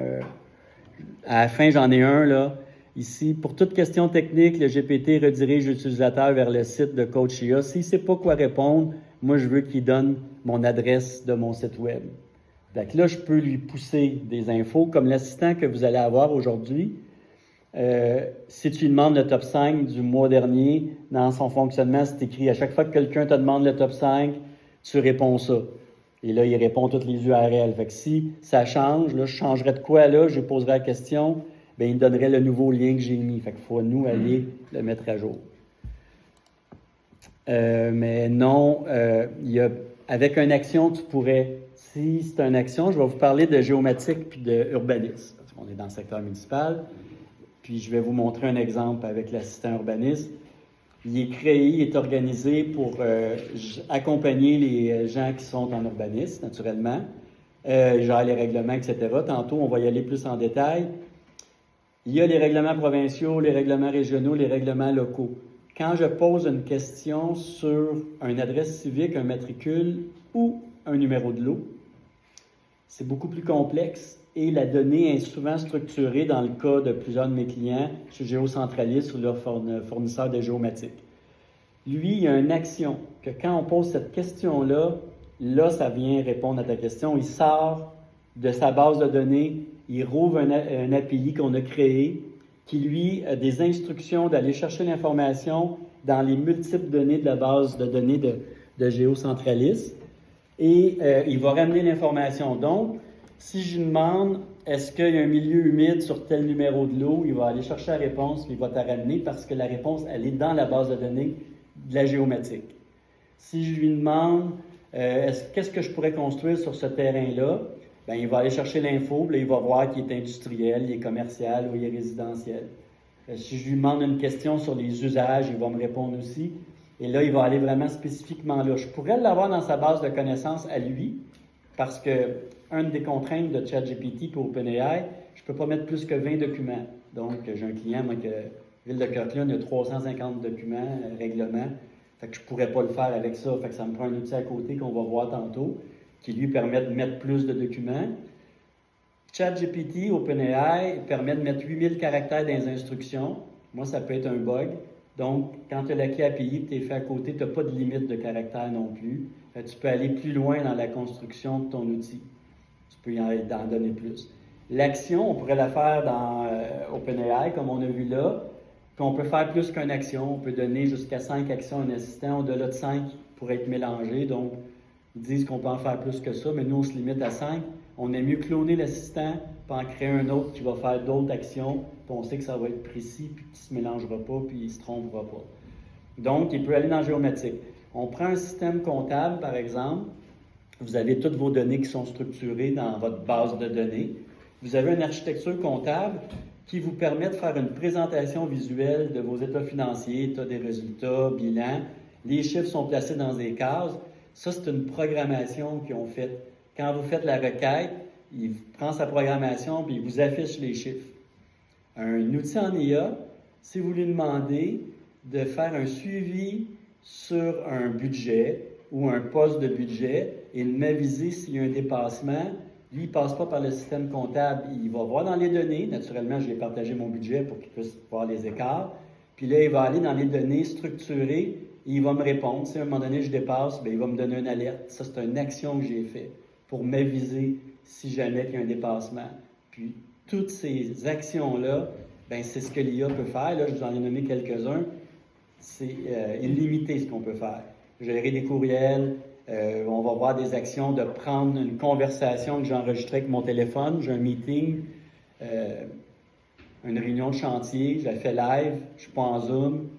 S1: À la fin, j'en ai un, là. Ici, pour toute question technique, le GPT redirige l'utilisateur vers le site de Coachia. S'il ne sait pas quoi répondre, moi, je veux qu'il donne mon adresse de mon site web. Donc là, je peux lui pousser des infos, comme l'assistant que vous allez avoir aujourd'hui. Si tu lui demandes le top 5 du mois dernier, dans son fonctionnement, c'est écrit à chaque fois que quelqu'un te demande le top 5, tu réponds ça. Et là, il répond toutes les URL. Fait que si ça change, là, je changerais de quoi là, je lui poserais la question, bien, il me donnerait le nouveau lien que j'ai mis. Fait qu'il faut, nous, aller le mettre à jour. Mais non, avec une action, tu pourrais, si c'est une action, je vais vous parler de géomatique puis d'urbanisme. On est dans le secteur municipal. Puis je vais vous montrer un exemple avec l'assistant urbaniste. Il est créé, il est organisé pour accompagner les gens qui sont en urbanisme, naturellement. genre les règlements, etc. Tantôt, on va y aller plus en détail. Il y a les règlements provinciaux, les règlements régionaux, les règlements locaux. Quand je pose une question sur une adresse civique, un matricule ou un numéro de lot, c'est beaucoup plus complexe et la donnée est souvent structurée dans le cas de plusieurs de mes clients chez Géocentralis ou leur fournisseur de géomatique. Lui, il y a une action que quand on pose cette question-là, là, ça vient répondre à ta question. Il sort de sa base de données, il rouvre un API qu'on a créé qui, lui, a des instructions d'aller chercher l'information dans les multiples données de la base de données de Géocentralis et il va ramener l'information. Donc, si je lui demande est-ce qu'il y a un milieu humide sur tel numéro de lot, il va aller chercher la réponse puis il va te ramener parce que la réponse, elle est dans la base de données de la géomatique. Si je lui demande qu'est-ce que je pourrais construire sur ce terrain-là, bien, il va aller chercher l'info, puis là, il va voir qu'il est industriel, il est commercial ou il est résidentiel. Si je lui demande une question sur les usages, il va me répondre aussi. Et là, il va aller vraiment spécifiquement là. Je pourrais l'avoir dans sa base de connaissances à lui, parce que une des contraintes de ChatGPT pour OpenAI, je ne peux pas mettre plus que 20 documents. Donc, j'ai un client, moi, que Ville de Kirkland, il y a 350 documents, règlements. Fait que je ne pourrais pas le faire avec ça. Fait que ça me prend un outil à côté qu'on va voir tantôt, qui lui permet de mettre plus de documents. ChatGPT, OpenAI, permet de mettre 8000 caractères dans les instructions. Moi, ça peut être un bug. Donc, quand tu as la clé API, tu es fait à côté, tu n'as pas de limite de caractères non plus. Fait que tu peux aller plus loin dans la construction de ton outil. Tu peux en donner plus. L'action, on pourrait la faire dans OpenAI, comme on a vu là. Puis on peut faire plus qu'une action. On peut donner jusqu'à 5 actions à un assistant. Au-delà de 5 pour être mélangé. Donc, ils disent qu'on peut en faire plus que ça, mais nous, on se limite à 5. On aime mieux cloner l'assistant, puis en créer un autre qui va faire d'autres actions, puis on sait que ça va être précis, puis qu'il ne se mélangera pas, puis il ne se trompera pas. Donc, il peut aller dans géomatique. On prend un système comptable, par exemple. Vous avez toutes vos données qui sont structurées dans votre base de données. Vous avez une architecture comptable qui vous permet de faire une présentation visuelle de vos états financiers, état des résultats, bilan. Les chiffres sont placés dans des cases. Ça, c'est une programmation qu'ils ont faite. Quand vous faites la requête, il prend sa programmation puis il vous affiche les chiffres. Un outil en IA, si vous lui demandez de faire un suivi sur un budget ou un poste de budget et de m'aviser s'il y a un dépassement, lui, il ne passe pas par le système comptable. Il va voir dans les données. Naturellement, je vais partager mon budget pour qu'il puisse voir les écarts. Puis là, il va aller dans les données structurées et il va me répondre. Si à un moment donné, je dépasse, bien, il va me donner une alerte. Ça, c'est une action que j'ai faite pour m'aviser si jamais il y a un dépassement. Puis, toutes ces actions-là, bien, c'est ce que l'IA peut faire. Là, je vous en ai nommé quelques-uns. C'est illimité ce qu'on peut faire. Gérer des courriels, on va voir des actions de prendre une conversation que j'ai enregistrée avec mon téléphone. J'ai un meeting, une réunion de chantier, je la fais live, je ne suis pas en Zoom.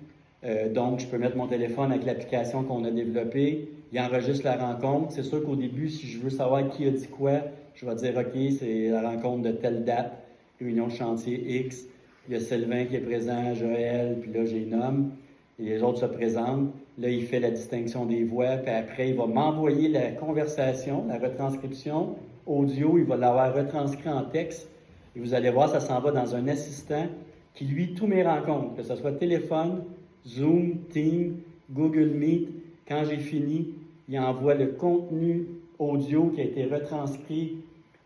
S1: Donc, je peux mettre mon téléphone avec l'application qu'on a développée. Il enregistre la rencontre. C'est sûr qu'au début, si je veux savoir qui a dit quoi, je vais dire « OK, c'est la rencontre de telle date, réunion de chantier X. Il y a Sylvain qui est présent, Joël, puis là, j'ai nomme. Et les autres se présentent. Là, il fait la distinction des voix, puis après, il va m'envoyer la conversation, la retranscription audio. Il va l'avoir retranscrit en texte. Et vous allez voir, ça s'en va dans un assistant qui, lui, tous mes rencontres, que ce soit téléphone, Zoom, Teams, Google Meet, quand j'ai fini, il envoie le contenu audio qui a été retranscrit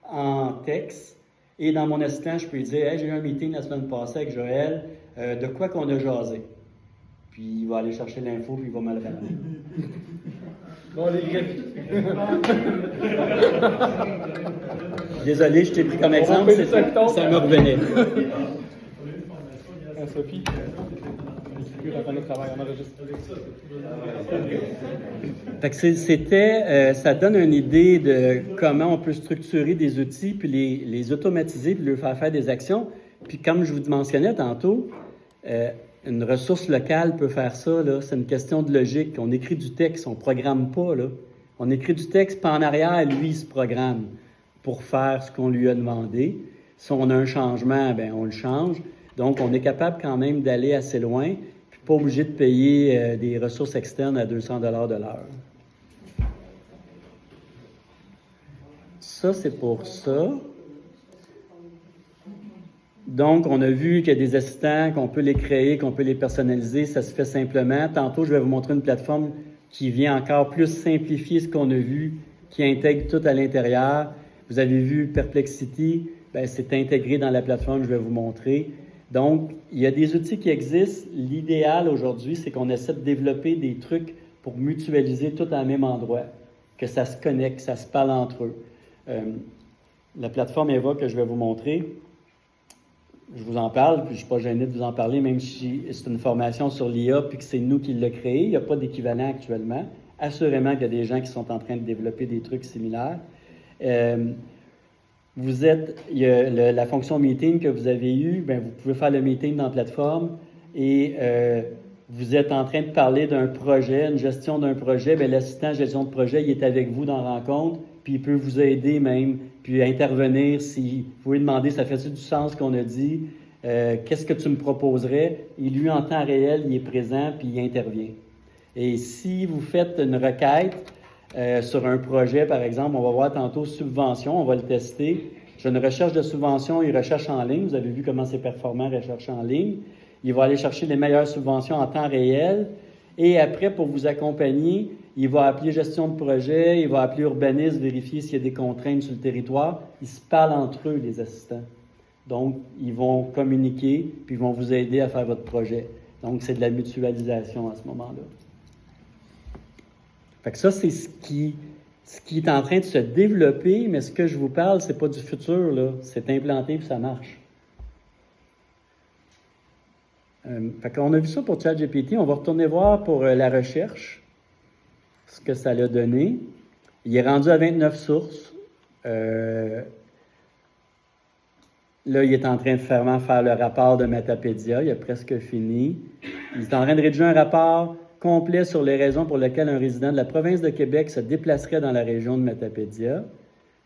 S1: en texte. Et dans mon assistant, je peux lui dire « Hey, j'ai eu un meeting la semaine passée avec Joël, de quoi qu'on a jasé? » Puis il va aller chercher l'info, puis il va me le ramener.
S3: Bon, les graphiques.
S1: Désolé, je t'ai pris comme exemple, ça me revenait.
S3: Sophie, on travaille, on enregistre.
S1: Fait que ça donne une idée de comment on peut structurer des outils, puis les automatiser, puis leur faire des actions. Puis comme je vous mentionnais tantôt, une ressource locale peut faire ça, là. C'est une question de logique. On écrit du texte, on ne programme pas, là. On écrit du texte, puis en arrière, lui, il se programme pour faire ce qu'on lui a demandé. Si on a un changement, bien, on le change. Donc, on est capable quand même d'aller assez loin, puis pas obligé de payer des ressources externes à 200 $ de l'heure. ça, c'est pour ça. Donc, on a vu qu'il y a des assistants, qu'on peut les créer, qu'on peut les personnaliser. Ça se fait simplement. Tantôt, je vais vous montrer une plateforme qui vient encore plus simplifier ce qu'on a vu, qui intègre tout à l'intérieur. Vous avez vu Perplexity, bien, c'est intégré dans la plateforme, je vais vous montrer. Donc, il y a des outils qui existent. L'idéal aujourd'hui, c'est qu'on essaie de développer des trucs pour mutualiser tout à un même endroit, que ça se connecte, que ça se parle entre eux. La plateforme Eva que je vais vous montrer, je vous en parle, puis je ne suis pas gêné de vous en parler, même si c'est une formation sur l'IA, puis que c'est nous qui l'avons créé. Il n'y a pas d'équivalent actuellement. Assurément qu'il y a des gens qui sont en train de développer des trucs similaires. Il y a la fonction meeting que vous avez eue, bien, vous pouvez faire le meeting dans la plateforme et vous êtes en train de parler d'un projet, une gestion d'un projet, bien, l'assistant gestion de projet, il est avec vous dans la rencontre, puis il peut vous aider même, puis intervenir si vous pouvez demander, ça fait-tu du sens ce qu'on a dit, qu'est-ce que tu me proposerais? Et lui, en temps réel, il est présent, puis il intervient. Et si vous faites une requête sur un projet, par exemple, on va voir tantôt subvention, on va le tester. J'ai une recherche de subvention et recherche en ligne. Vous avez vu comment c'est performant, recherche en ligne. Il va aller chercher les meilleures subventions en temps réel. Et après, pour vous accompagner, il va appeler gestion de projet, il va appeler urbanisme, vérifier s'il y a des contraintes sur le territoire. Ils se parlent entre eux, les assistants. Donc, ils vont communiquer, puis ils vont vous aider à faire votre projet. Donc, c'est de la mutualisation à ce moment-là. Fait que ça, c'est ce qui est en train de se développer, mais ce que je vous parle, c'est pas du futur, là. C'est implanté puis ça marche. Fait qu'on a vu ça pour ChatGPT. On va retourner voir pour la recherche, ce que ça l'a donné. Il est rendu à 29 sources. Là, il est en train de faire le rapport de Matapédia. Il a presque fini. Il est en train de rédiger un rapport complet sur les raisons pour lesquelles un résident de la province de Québec se déplacerait dans la région de Matapédia.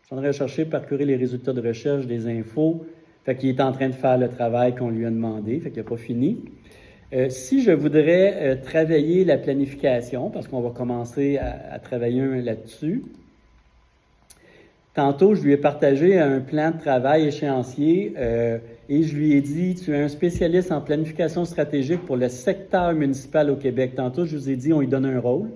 S1: Je suis en train de chercher, parcourir les résultats de recherche, des infos. Fait qu'il est en train de faire le travail qu'on lui a demandé. Fait qu'il n'a pas fini. Si je voudrais travailler la planification, parce qu'on va commencer à travailler là-dessus, tantôt, je lui ai partagé un plan de travail échéancier et je lui ai dit, tu es un spécialiste en planification stratégique pour le secteur municipal au Québec. Tantôt, je vous ai dit, on lui donne un rôle.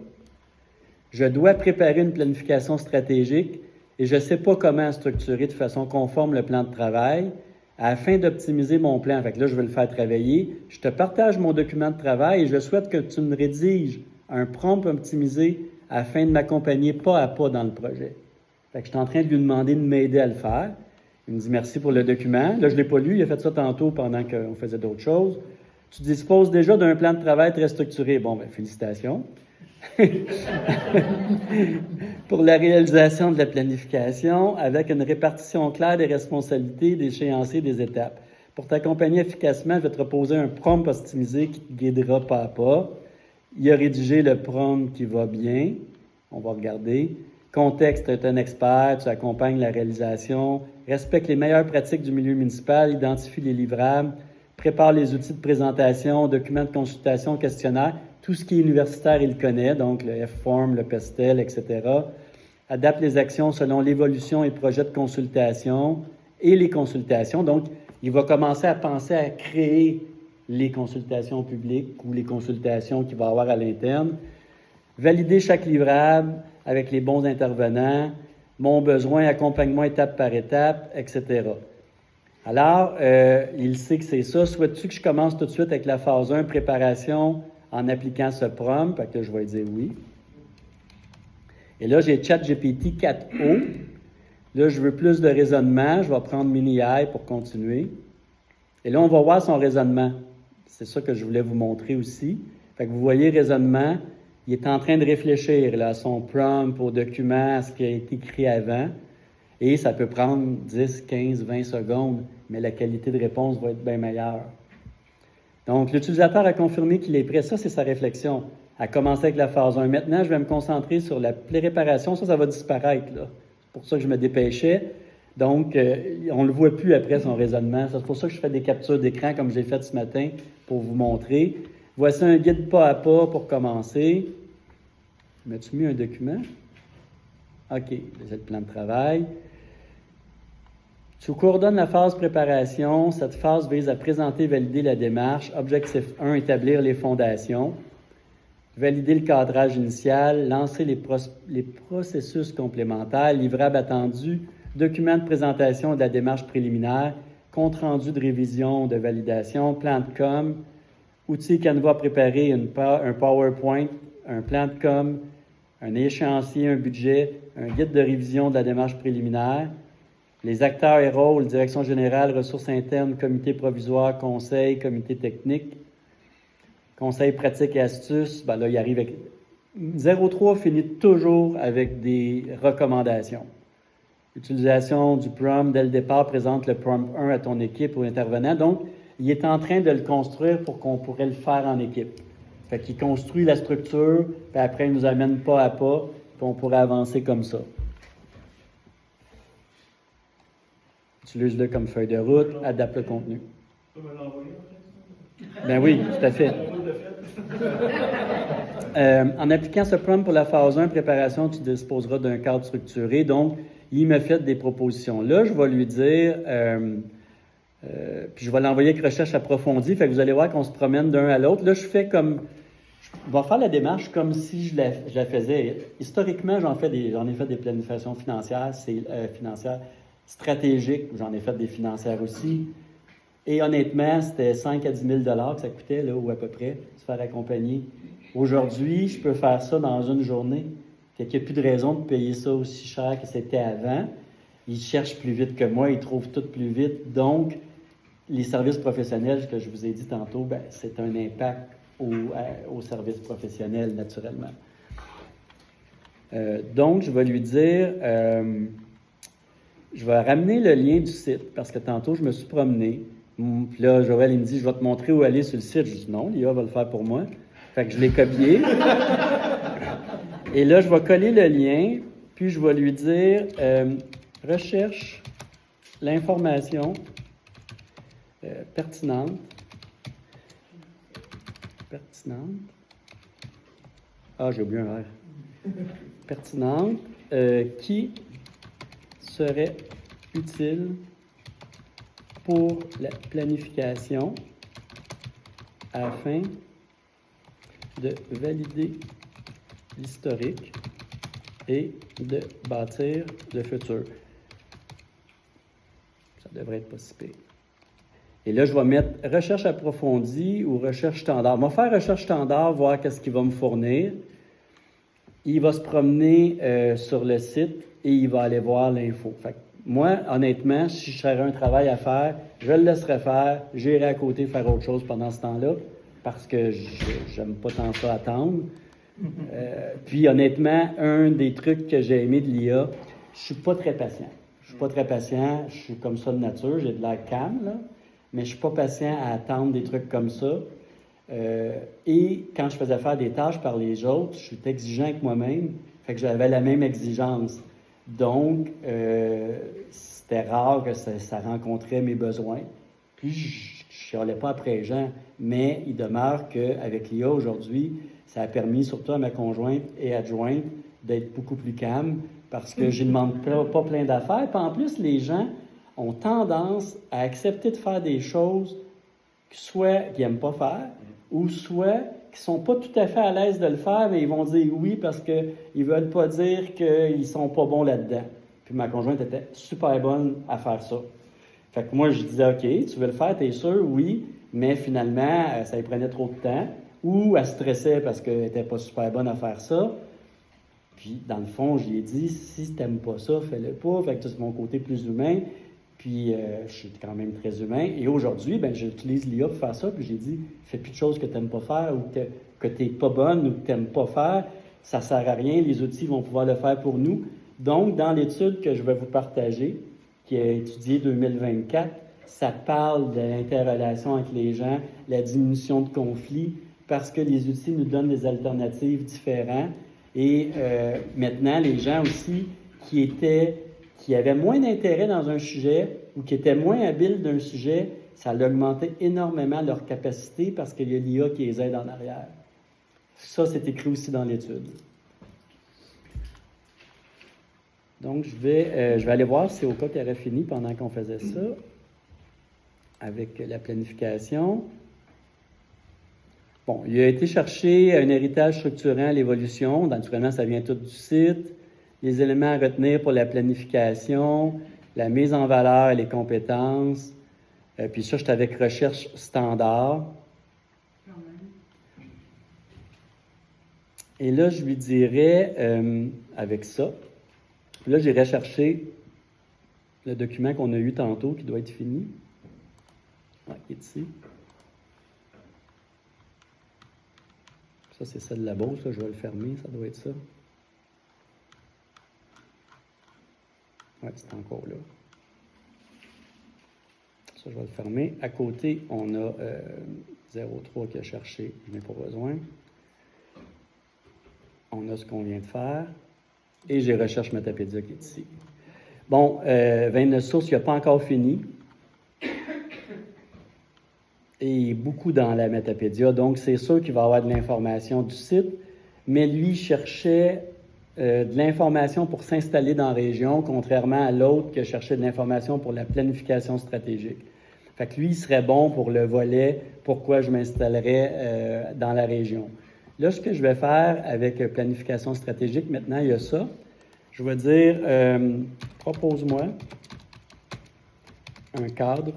S1: Je dois préparer une planification stratégique et je ne sais pas comment structurer de façon conforme le plan de travail afin d'optimiser mon plan. Fait que là, je vais le faire travailler. Je te partage mon document de travail et je souhaite que tu me rédiges un prompt optimisé afin de m'accompagner pas à pas dans le projet. Fait que je suis en train de lui demander de m'aider à le faire. Il me dit merci pour le document. Là, je ne l'ai pas lu, il a fait ça tantôt pendant qu'on faisait d'autres choses. Tu disposes déjà d'un plan de travail très structuré. Bon, bien, félicitations. Pour la réalisation de la planification, avec une répartition claire des responsabilités, des échéanciers, des étapes. Pour t'accompagner efficacement, je vais te proposer un prompt optimisé qui te guidera pas à pas. Il a rédigé le prompt qui va bien. On va regarder. Contexte, tu es un expert, tu accompagnes la réalisation, respecte les meilleures pratiques du milieu municipal, identifie les livrables, prépare les outils de présentation, documents de consultation, questionnaire. Tout ce qui est universitaire, il connaît, donc le F-Form, le PESTEL, etc. Adapte les actions selon l'évolution et projets de consultation et les consultations. Donc, il va commencer à penser à créer les consultations publiques ou les consultations qu'il va avoir à l'interne. Valider chaque livrable avec les bons intervenants, mon besoin, accompagnement étape par étape, etc. Alors, il sait que c'est ça. Souhaites-tu que je commence tout de suite avec la phase 1, préparation, en appliquant ce prompt? Fait que là, je vais dire oui. Et là, j'ai ChatGPT 4o. Là, je veux plus de raisonnement. Je vais prendre Mini-AI pour continuer. Et là, on va voir son raisonnement. C'est ça que je voulais vous montrer aussi. Fait que vous voyez, raisonnement, il est en train de réfléchir là, à son prompt, au document, à ce qui a été écrit avant. Et ça peut prendre 10, 15, 20 secondes, mais la qualité de réponse va être bien meilleure. Donc, l'utilisateur a confirmé qu'il est prêt. Ça, c'est sa réflexion. À commencer avec la phase 1. Maintenant, je vais me concentrer sur la préparation. Ça va disparaître, là. C'est pour ça que je me dépêchais. Donc, on ne le voit plus après son raisonnement. C'est pour ça que je fais des captures d'écran comme j'ai fait ce matin pour vous montrer. Voici un guide pas à pas pour commencer. M'as-tu mis un document? OK, c'est le plan de travail. Tu coordonnes la phase préparation. Cette phase vise à présenter et valider la démarche. Objectif 1, établir les fondations. Valider le cadrage initial, lancer les processus complémentaires, livrables attendus, documents de présentation de la démarche préliminaire, compte rendu de révision, de validation, plan de com, outils Canva préparé, un PowerPoint, un plan de com, un échéancier, un budget, un guide de révision de la démarche préliminaire, les acteurs et rôles, direction générale, ressources internes, comité provisoire, conseil, comité technique, conseil pratique et astuces. Ben là, il arrive avec 03 finit toujours avec des recommandations. Utilisation du prompt dès le départ, présente le prompt 1 à ton équipe ou intervenant. Donc, il est en train de le construire pour qu'on pourrait le faire en équipe. Fait qu'il construit la structure, puis après, il nous amène pas à pas, puis on pourrait avancer comme ça. Utilise-le comme feuille de route, adapte le contenu.
S3: Tu peux me l'envoyer, en fait?
S1: Ben oui, tout à fait. En appliquant ce prompt pour la phase 1, préparation, tu disposeras d'un cadre structuré. Donc, il me fait des propositions. Là, je vais lui dire, puis je vais l'envoyer avec recherche approfondie. Fait que vous allez voir qu'on se promène d'un à l'autre. Là, je fais comme, je vais faire la démarche comme si je la faisais. Historiquement, j'en ai fait des planifications financières, financières stratégiques. J'en ai fait des financières aussi. Et honnêtement, c'était 5 à 10 000 que ça coûtait, là, ou à peu près, se faire accompagner. Aujourd'hui, je peux faire ça dans une journée. Il n'y a plus de raison de payer ça aussi cher que c'était avant. Ils cherchent plus vite que moi, ils trouvent tout plus vite. Donc, les services professionnels, ce que je vous ai dit tantôt, ben, c'est un impact aux services professionnels, naturellement. Donc, je vais lui dire, je vais ramener le lien du site, parce que tantôt, je me suis promené. Puis là, Joël, il me dit, je vais te montrer où aller sur le site. Je dis, non, l'IA va le faire pour moi. Fait que je l'ai copié. Et là, je vais coller le lien, puis je vais lui dire, recherche l'information pertinente. Ah, j'ai oublié un R. Pertinente, qui serait utile pour la planification afin de valider l'historique et de bâtir le futur. Ça devrait être pas si pire. Et là, je vais mettre recherche approfondie ou recherche standard. On va faire recherche standard, voir qu'est-ce qu'il va me fournir. Il va se promener sur le site et il va aller voir l'info. Fait que moi, honnêtement, si j'avais un travail à faire, je le laisserais faire, j'irai à côté faire autre chose pendant ce temps-là, parce que j'aime pas tant ça attendre. Puis honnêtement, un des trucs que j'ai aimé de l'IA, je suis pas très patient. Je suis comme ça de nature, j'ai de l'air calme, là, mais je suis pas patient à attendre des trucs comme ça. Et quand je faisais faire des tâches par les autres, je suis exigeant avec moi-même, fait que j'avais la même exigence. Donc, c'était rare que ça rencontrait mes besoins. Puis, je ne chialais pas après les gens, mais il demeure qu'avec l'IA aujourd'hui, ça a permis, surtout à ma conjointe et adjointe, d'être beaucoup plus calme parce que je ne demande pas plein d'affaires. Puis en plus, les gens ont tendance à accepter de faire des choses soit qu'ils n'aiment pas faire ou soit qui ne sont pas tout à fait à l'aise de le faire, mais ils vont dire oui parce qu'ils ne veulent pas dire qu'ils ne sont pas bons là-dedans. Puis ma conjointe était super bonne à faire ça. Fait que moi, je disais, OK, tu veux le faire, t'es sûr? Oui. Mais finalement, ça lui prenait trop de temps. Ou elle stressait parce qu'elle n'était pas super bonne à faire ça. Puis, dans le fond, je lui ai dit, si tu n'aimes pas ça, fais-le pas. Fait que c'est mon côté plus humain. Puis, je suis quand même très humain. Et aujourd'hui, ben, j'utilise l'IA pour faire ça. Puis, j'ai dit, fais plus de choses que tu n'aimes pas faire ou que tu n'es pas bonne ou que tu n'aimes pas faire. Ça ne sert à rien. Les outils vont pouvoir le faire pour nous. Donc, dans l'étude que je vais vous partager, qui est étudiée 2024, ça parle de l'interrelation avec les gens, la diminution de conflits, parce que les outils nous donnent des alternatives différentes. Et maintenant, les gens aussi qui avaient moins d'intérêt dans un sujet ou qui étaient moins habiles d'un sujet, ça a augmenté énormément leur capacité parce qu'il y a l'IA qui les aide en arrière. Ça, c'est écrit aussi dans l'étude. Donc, je vais aller voir si au cas qu'il aurait fini pendant qu'on faisait ça, avec la planification. Bon, il a été chercher un héritage structurant, l'évolution. Naturellement, ça vient tout du site. Les éléments à retenir pour la planification, la mise en valeur et les compétences. Puis ça, j'étais avec recherche standard.
S4: Quand même.
S1: Et là, je lui dirais, avec ça, puis là, j'irai chercher le document qu'on a eu tantôt, qui doit être fini. Ouais, il est ici. Ça, c'est celle de la Beauce, là, je vais le fermer, ça doit être ça. Oui, c'est encore là. Ça, je vais le fermer. À côté, on a 03 qui a cherché, je n'ai pas besoin. On a ce qu'on vient de faire. Et j'ai Recherche Metapédia qui est ici. Bon, 29 sources, il n'a pas encore fini. Et beaucoup dans la Metapédia. Donc, c'est sûr qu'il va y avoir de l'information du site. Mais lui cherchait de l'information pour s'installer dans la région, contrairement à l'autre qui cherchait de l'information pour la planification stratégique. Fait que lui, il serait bon pour le volet « Pourquoi je m'installerais dans la région ». Là, ce que je vais faire avec planification stratégique, maintenant, il y a ça. Je vais dire « Propose-moi un cadre ».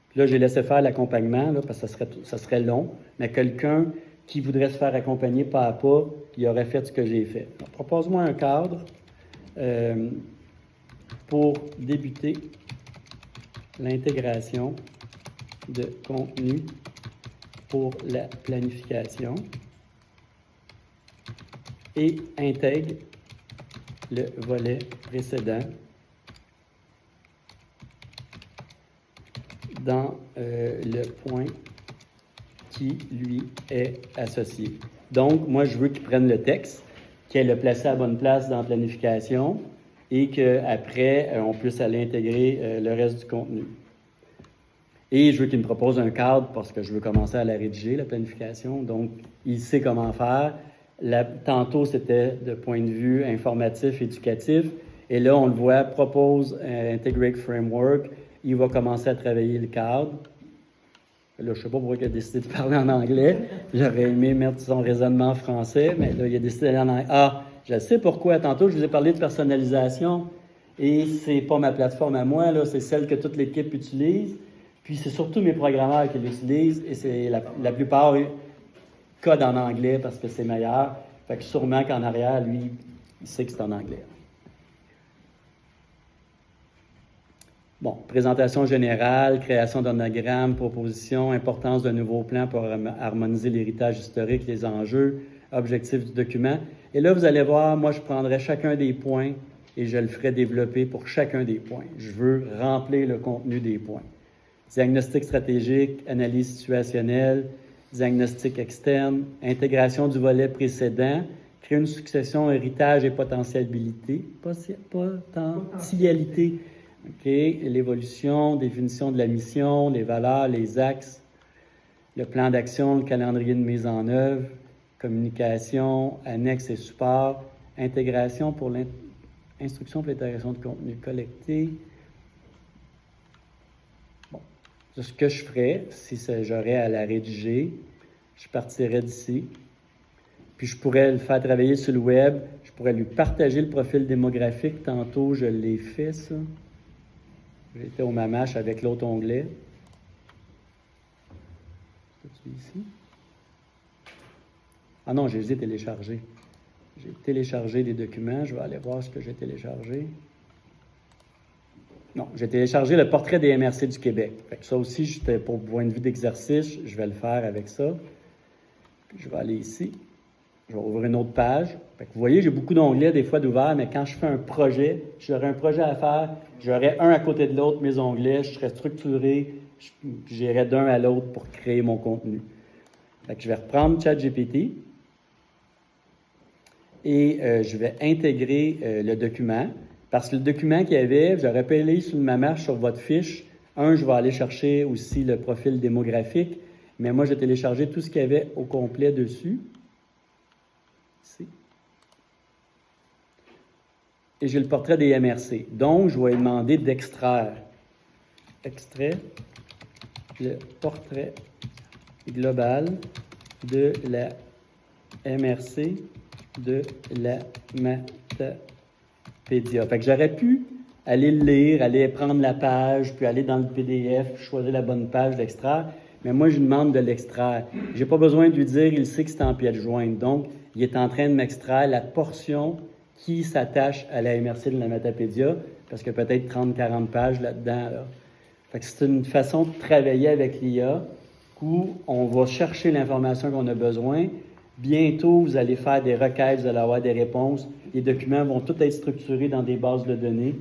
S1: Puis là, j'ai laissé faire l'accompagnement, là, parce que ça serait long, mais quelqu'un qui voudrait se faire accompagner pas à pas, il aurait fait ce que j'ai fait. Donc, propose-moi un cadre pour débuter l'intégration de contenu pour la planification et intègre le volet précédent dans le point qui lui est associé. Donc, moi, je veux qu'il prenne le texte, qu'il le place à la bonne place dans la planification et qu'après, on puisse aller intégrer le reste du contenu. Et je veux qu'il me propose un cadre parce que je veux commencer à la rédiger, la planification. Donc, il sait comment faire. Tantôt, c'était de point de vue informatif, éducatif. Et là, on le voit, propose Integrate Framework. Il va commencer à travailler le cadre. Là, je ne sais pas pourquoi il a décidé de parler en anglais. J'aurais aimé mettre son raisonnement en français, mais là, il a décidé d'aller en anglais. Ah, je sais pourquoi. Tantôt, je vous ai parlé de personnalisation et c'est pas ma plateforme à moi, là, c'est celle que toute l'équipe utilise. Puis, c'est surtout mes programmeurs qui l'utilisent et c'est la plupart code en anglais parce que c'est meilleur. Fait que sûrement qu'en arrière, lui, il sait que c'est en anglais. Bon, présentation générale, création d'onogrammes, proposition, importance d'un nouveau plan pour harmoniser l'héritage historique, les enjeux, objectifs du document. Et là, vous allez voir, moi, je prendrai chacun des points et je le ferai développer pour chacun des points. Je veux remplir le contenu des points. Diagnostic stratégique, analyse situationnelle, diagnostic externe, intégration du volet précédent, créer une succession héritage et potentialité. Potentialité. OK, l'évolution, définition de la mission, les valeurs, les axes, le plan d'action, le calendrier de mise en œuvre, communication, annexe et support, intégration pour l'instruction pour l'intégration de contenu collecté. Bon, ce que je ferais, si j'aurais à la rédiger, je partirais d'ici, puis je pourrais le faire travailler sur le web, je pourrais lui partager le profil démographique. Tantôt, je l'ai fait, ça. J'étais au Mamache avec l'autre onglet. C'est-tu ici? Ah non, je les ai téléchargés. J'ai téléchargé des documents. Je vais aller voir ce que j'ai téléchargé. Non, j'ai téléchargé le portrait des MRC du Québec. Fait que ça aussi, pour point de vue d'exercice, je vais le faire avec ça. Puis je vais aller ici. Je vais ouvrir une autre page. Fait que vous voyez, j'ai beaucoup d'onglets des fois d'ouvert, mais quand je fais un projet, j'aurai un projet à faire, j'aurai un à côté de l'autre, mes onglets, je serai structuré, j'irai d'un à l'autre pour créer mon contenu. Fait que je vais reprendre ChatGPT et je vais intégrer le document. Parce que le document qu'il y avait, j'aurais pu aller sur ma marche sur votre fiche. Je vais aller chercher aussi le profil démographique, mais moi, j'ai téléchargé tout ce qu'il y avait au complet dessus. Ici. et j'ai le portrait des MRC. Donc, je vais lui demander d'extraire. Extrait, le portrait global de la MRC de la Matapédia. Fait que j'aurais pu aller le lire, aller prendre la page, puis aller dans le PDF, choisir la bonne page, l'extraire. Mais moi, je lui demande de l'extraire. Je n'ai pas besoin de lui dire, il sait que c'est en pièce jointe. Donc, il est en train de m'extraire la portion qui s'attache à la MRC de la Matapédia, parce qu'il y a peut-être 30-40 pages là-dedans. Là. Fait que c'est une façon de travailler avec l'IA où on va chercher l'information qu'on a besoin. Bientôt, vous allez faire des requêtes, vous allez avoir des réponses. Les documents vont tous être structurés dans des bases de données.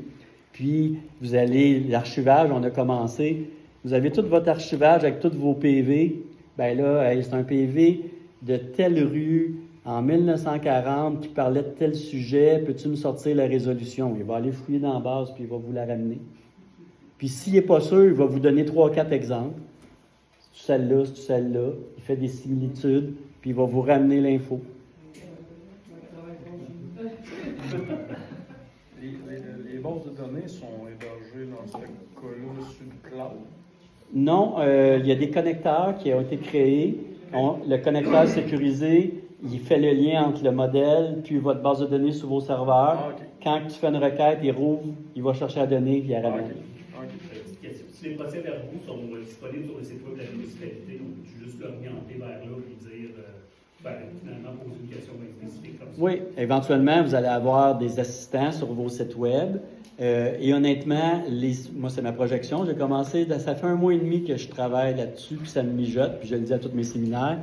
S1: Puis, vous allez, l'archivage, on a commencé. Vous avez tout votre archivage avec tous vos PV. Bien là, c'est un PV de telle rue en 1940 qui parlait de tel sujet. Peux-tu me sortir la résolution? Il va aller fouiller dans la base puis il va vous la ramener. Puis s'il n'est pas sûr, il va vous donner 3-4 exemples. C'est celle-là, c'est celle-là. Il fait des similitudes puis il va vous ramener l'info.
S2: Les bases de données sont hébergées dans ce cas-là sur le cloud.
S1: Non, il y a des connecteurs qui ont été créés. Le connecteur sécurisé, il fait le lien entre le modèle puis votre base de données sur vos serveurs.
S2: Ah, OK.
S1: Quand tu fais une requête, il rouvre, il va chercher la donnée et il la ramène.
S6: Petite question. Si les procès-verbaux sont disponibles sur le site web de la municipalité, on peut juste l'orienter vers là et dire, finalement, poser une question bien spécifique comme ça.
S1: Oui, éventuellement, vous allez avoir des assistants sur vos sites web. Et honnêtement, moi, c'est ma projection. J'ai commencé, ça fait 1 mois et demi que je travaille là-dessus, puis ça me mijote, puis je le dis à tous mes séminaires.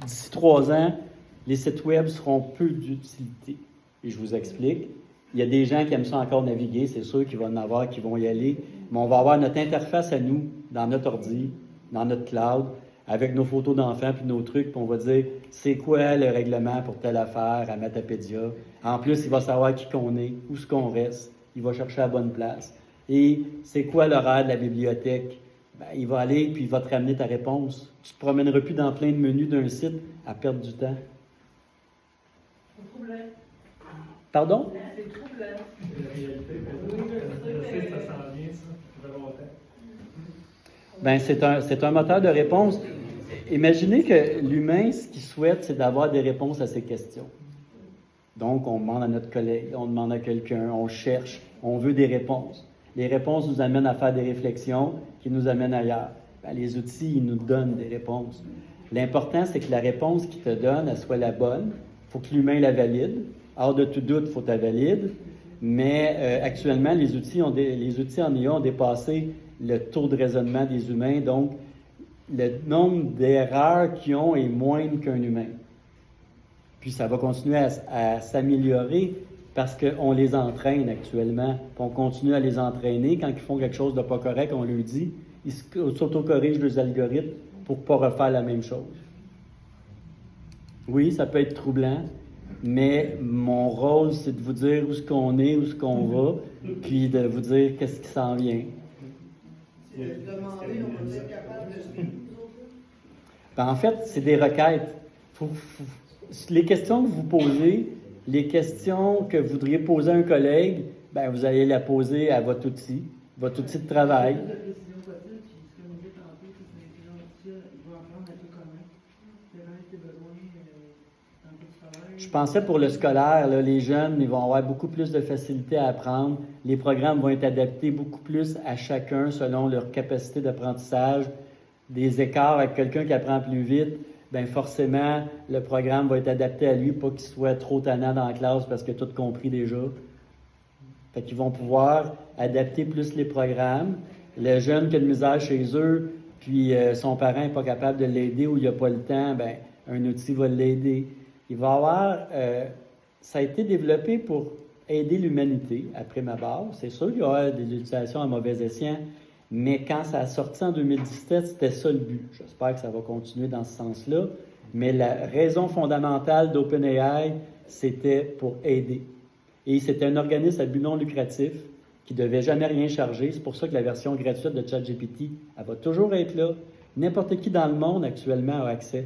S1: D'ici 3 ans, les sites web seront peu d'utilité. Et je vous explique. Il y a des gens qui aiment ça encore naviguer, c'est sûr qu'il va en avoir qui vont y aller, mais on va avoir notre interface à nous, dans notre ordi, dans notre cloud, avec nos photos d'enfants puis nos trucs, puis on va dire c'est quoi le règlement pour telle affaire à Matapédia. En plus, il va savoir qui qu'on est, où ce qu'on reste, il va chercher la bonne place. Et c'est quoi l'horaire de la bibliothèque? Ben, il va aller puis il va te ramener ta réponse. Tu ne te promèneras plus dans plein de menus d'un site à perdre du temps. Pardon?
S4: C'est troublant.
S3: La réalité, ça s'en vient, ça. Ça fait longtemps.
S1: Ben, c'est un moteur de réponse. Imaginez que l'humain, ce qu'il souhaite, c'est d'avoir des réponses à ses questions. Donc, on demande à notre collègue, on demande à quelqu'un, on cherche, on veut des réponses. Les réponses nous amènent à faire des réflexions qui nous amènent ailleurs. Ben, les outils, ils nous donnent des réponses. L'important, c'est que la réponse qu'ils te donnent, elle soit la bonne. Il faut que l'humain la valide. Hors de tout doute, il faut qu'elle valide. Mais actuellement, les outils en IA ont dépassé le taux de raisonnement des humains. Donc, le nombre d'erreurs qu'ils ont est moindre qu'un humain. Puis ça va continuer à s'améliorer parce qu'on les entraîne actuellement. Puis on continue à les entraîner. Quand ils font quelque chose de pas correct, on leur dit, ils s'auto-corrigent les algorithmes pour ne pas refaire la même chose. Oui, ça peut être troublant, mais mon rôle, c'est de vous dire où est-ce qu'on est, où est-ce qu'on va, puis de vous dire qu'est-ce qui s'en vient.
S4: C'est de demander, on va être capable de suivre nous autres.
S1: Ben, en fait, c'est des requêtes. Les questions que vous posez, les questions que vous voudriez poser à un collègue, ben, vous allez la poser à votre outil de travail.
S4: Plus de précision possible, puis ce que vous dites tantôt, c'est que l'intelligence artificielle, il va apprendre à tout connaître. Connaître tes besoins dans tout travail.
S1: Je pensais pour le scolaire, là, les jeunes, ils vont avoir beaucoup plus de facilité à apprendre. Les programmes vont être adaptés beaucoup plus à chacun selon leur capacité d'apprentissage. Des écarts avec quelqu'un qui apprend plus vite, bien forcément, le programme va être adapté à lui, pas qu'il soit trop tannant dans la classe parce qu'il a tout compris déjà. Fait qu'ils vont pouvoir adapter plus les programmes. Le jeune qui a de misère chez eux, puis son parent n'est pas capable de l'aider ou il n'a pas le temps, bien, un outil va l'aider. Il va avoir... ça a été développé pour aider l'humanité, après ma barre. C'est sûr qu'il y aura des utilisations à mauvais escient, mais quand ça a sorti en 2017, c'était ça le but. J'espère que ça va continuer dans ce sens-là. Mais la raison fondamentale d'OpenAI, c'était pour aider. Et c'était un organisme à but non lucratif qui ne devait jamais rien charger. C'est pour ça que la version gratuite de ChatGPT, elle va toujours être là. N'importe qui dans le monde actuellement a accès.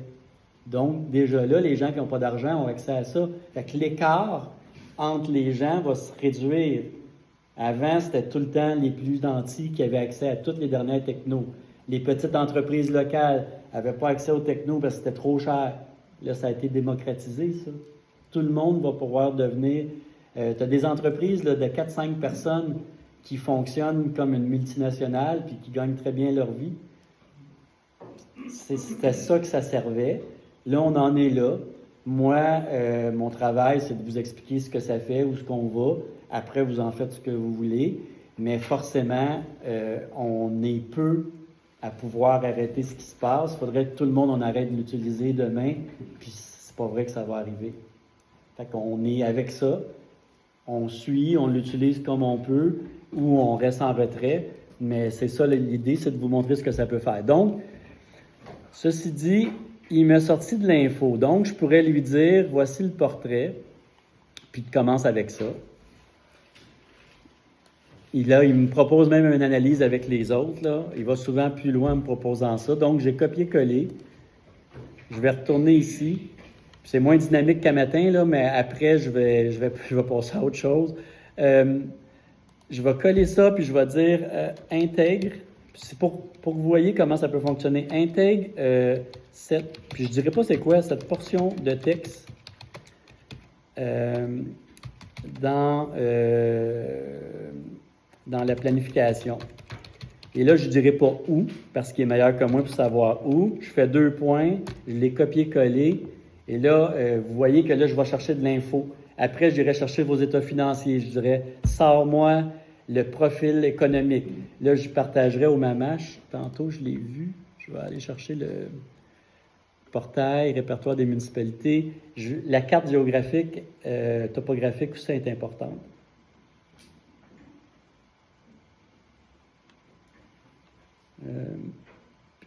S1: Donc, déjà là, les gens qui n'ont pas d'argent ont accès à ça. Fait que l'écart entre les gens va se réduire. Avant, c'était tout le temps les plus nantis qui avaient accès à toutes les dernières technos. Les petites entreprises locales n'avaient pas accès aux technos parce que c'était trop cher. Là, ça a été démocratisé, ça. Tout le monde va pouvoir devenir... tu as des entreprises là, de 4-5 personnes qui fonctionnent comme une multinationale puis qui gagnent très bien leur vie. C'était ça que ça servait. Là, on en est là. Moi, mon travail, c'est de vous expliquer ce que ça fait, où ce qu'on va. Après, vous en faites ce que vous voulez. Mais forcément, on est peu à pouvoir arrêter ce qui se passe. Il faudrait que tout le monde, on arrête de l'utiliser demain. Puis c'est pas vrai que ça va arriver. Fait qu'on est avec ça. On suit, on l'utilise comme on peut, ou on reste en retrait. Mais c'est ça l'idée, c'est de vous montrer ce que ça peut faire. Donc, ceci dit, il m'a sorti de l'info. Donc, je pourrais lui dire, voici le portrait, puis il commence avec ça. Il me propose même une analyse avec les autres. Là. Il va souvent plus loin en me proposant ça. Donc, j'ai copié-collé. Je vais retourner ici. C'est moins dynamique qu'à matin, là, mais après, je vais passer à autre chose. Je vais coller ça, puis je vais dire intègre. C'est pour que vous voyez comment ça peut fonctionner. Intègre cette, puis je ne dirais pas c'est quoi, cette portion de texte dans la planification. Et là, je ne dirais pas où, parce qu'il est meilleur que moi pour savoir où. Je fais 2 points, je l'ai copié-collé. Et là, vous voyez que là, je vais chercher de l'info. Après, j'irai chercher vos états financiers. Je dirais, sors-moi le profil économique. Là, je partagerai au Mamache. Tantôt, je l'ai vu. Je vais aller chercher le portail, répertoire des municipalités. La carte géographique, topographique aussi est importante.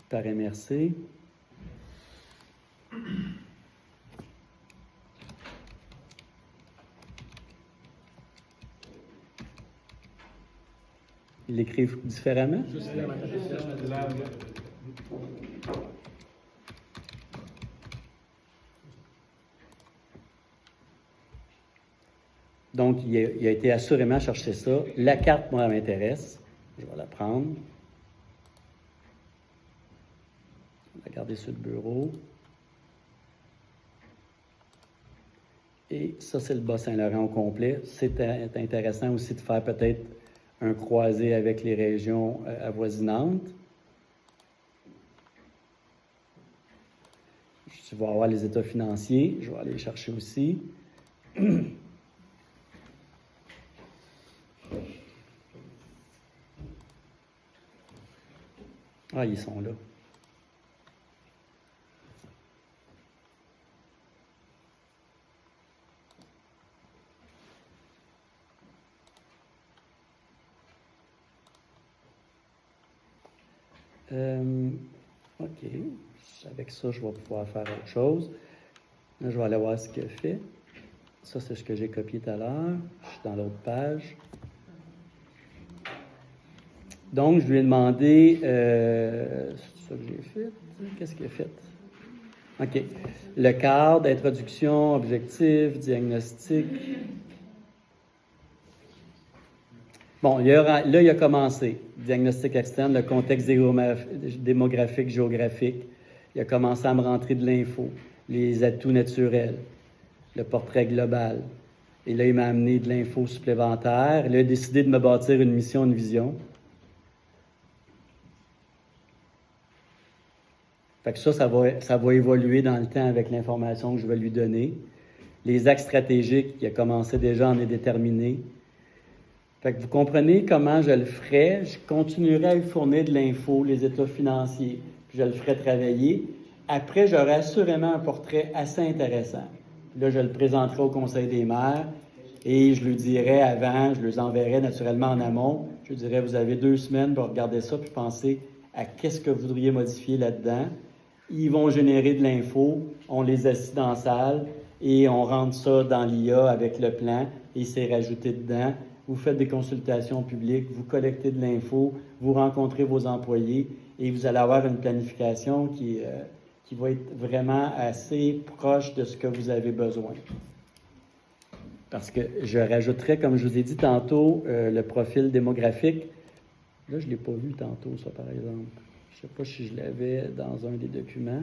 S1: Par MRC. Ils l'écrivent différemment? Donc, il a été assurément chercher ça. La carte, moi, elle m'intéresse. Je vais la prendre. Je vais la garder sur le bureau. Et ça, c'est le Bas-Saint-Laurent au complet. C'est intéressant aussi de faire peut-être un croisé avec les régions avoisinantes. Je vais avoir les états financiers. Je vais aller les chercher aussi. Ah, ils sont là. OK. Avec ça, je vais pouvoir faire autre chose. Là, je vais aller voir ce qu'il a fait. Ça, c'est ce que j'ai copié tout à l'heure. Je suis dans l'autre page. Donc, je lui ai demandé... c'est ça que j'ai fait? Qu'est-ce qu'il a fait? OK. Le cadre, introduction, objectif, diagnostic. Bon, là, il a commencé. Diagnostic externe, le contexte démographique, géographique. Il a commencé à me rentrer de l'info, les atouts naturels, le portrait global. Et là, il m'a amené de l'info supplémentaire. Il a décidé de me bâtir une mission, une vision. Fait que ça va évoluer dans le temps avec l'information que je vais lui donner. Les axes stratégiques, il a commencé déjà à en déterminer. Fait que vous comprenez comment je le ferais. Je continuerai à lui fournir de l'info, les états financiers, puis je le ferai travailler. Après, j'aurai assurément un portrait assez intéressant. Là, je le présenterai au Conseil des maires et je lui dirai avant, je les enverrai naturellement en amont. Je lui dirai, vous avez 2 semaines pour regarder ça puis penser à qu'est-ce que vous voudriez modifier là-dedans. Ils vont générer de l'info, on les assit dans la salle et on rentre ça dans l'IA avec le plan et c'est rajouté dedans. Vous faites des consultations publiques, vous collectez de l'info, vous rencontrez vos employés et vous allez avoir une planification qui va être vraiment assez proche de ce que vous avez besoin. Parce que je rajouterais, comme je vous ai dit tantôt, le profil démographique. Là, je ne l'ai pas vu tantôt, ça, par exemple. Je ne sais pas si je l'avais dans un des documents.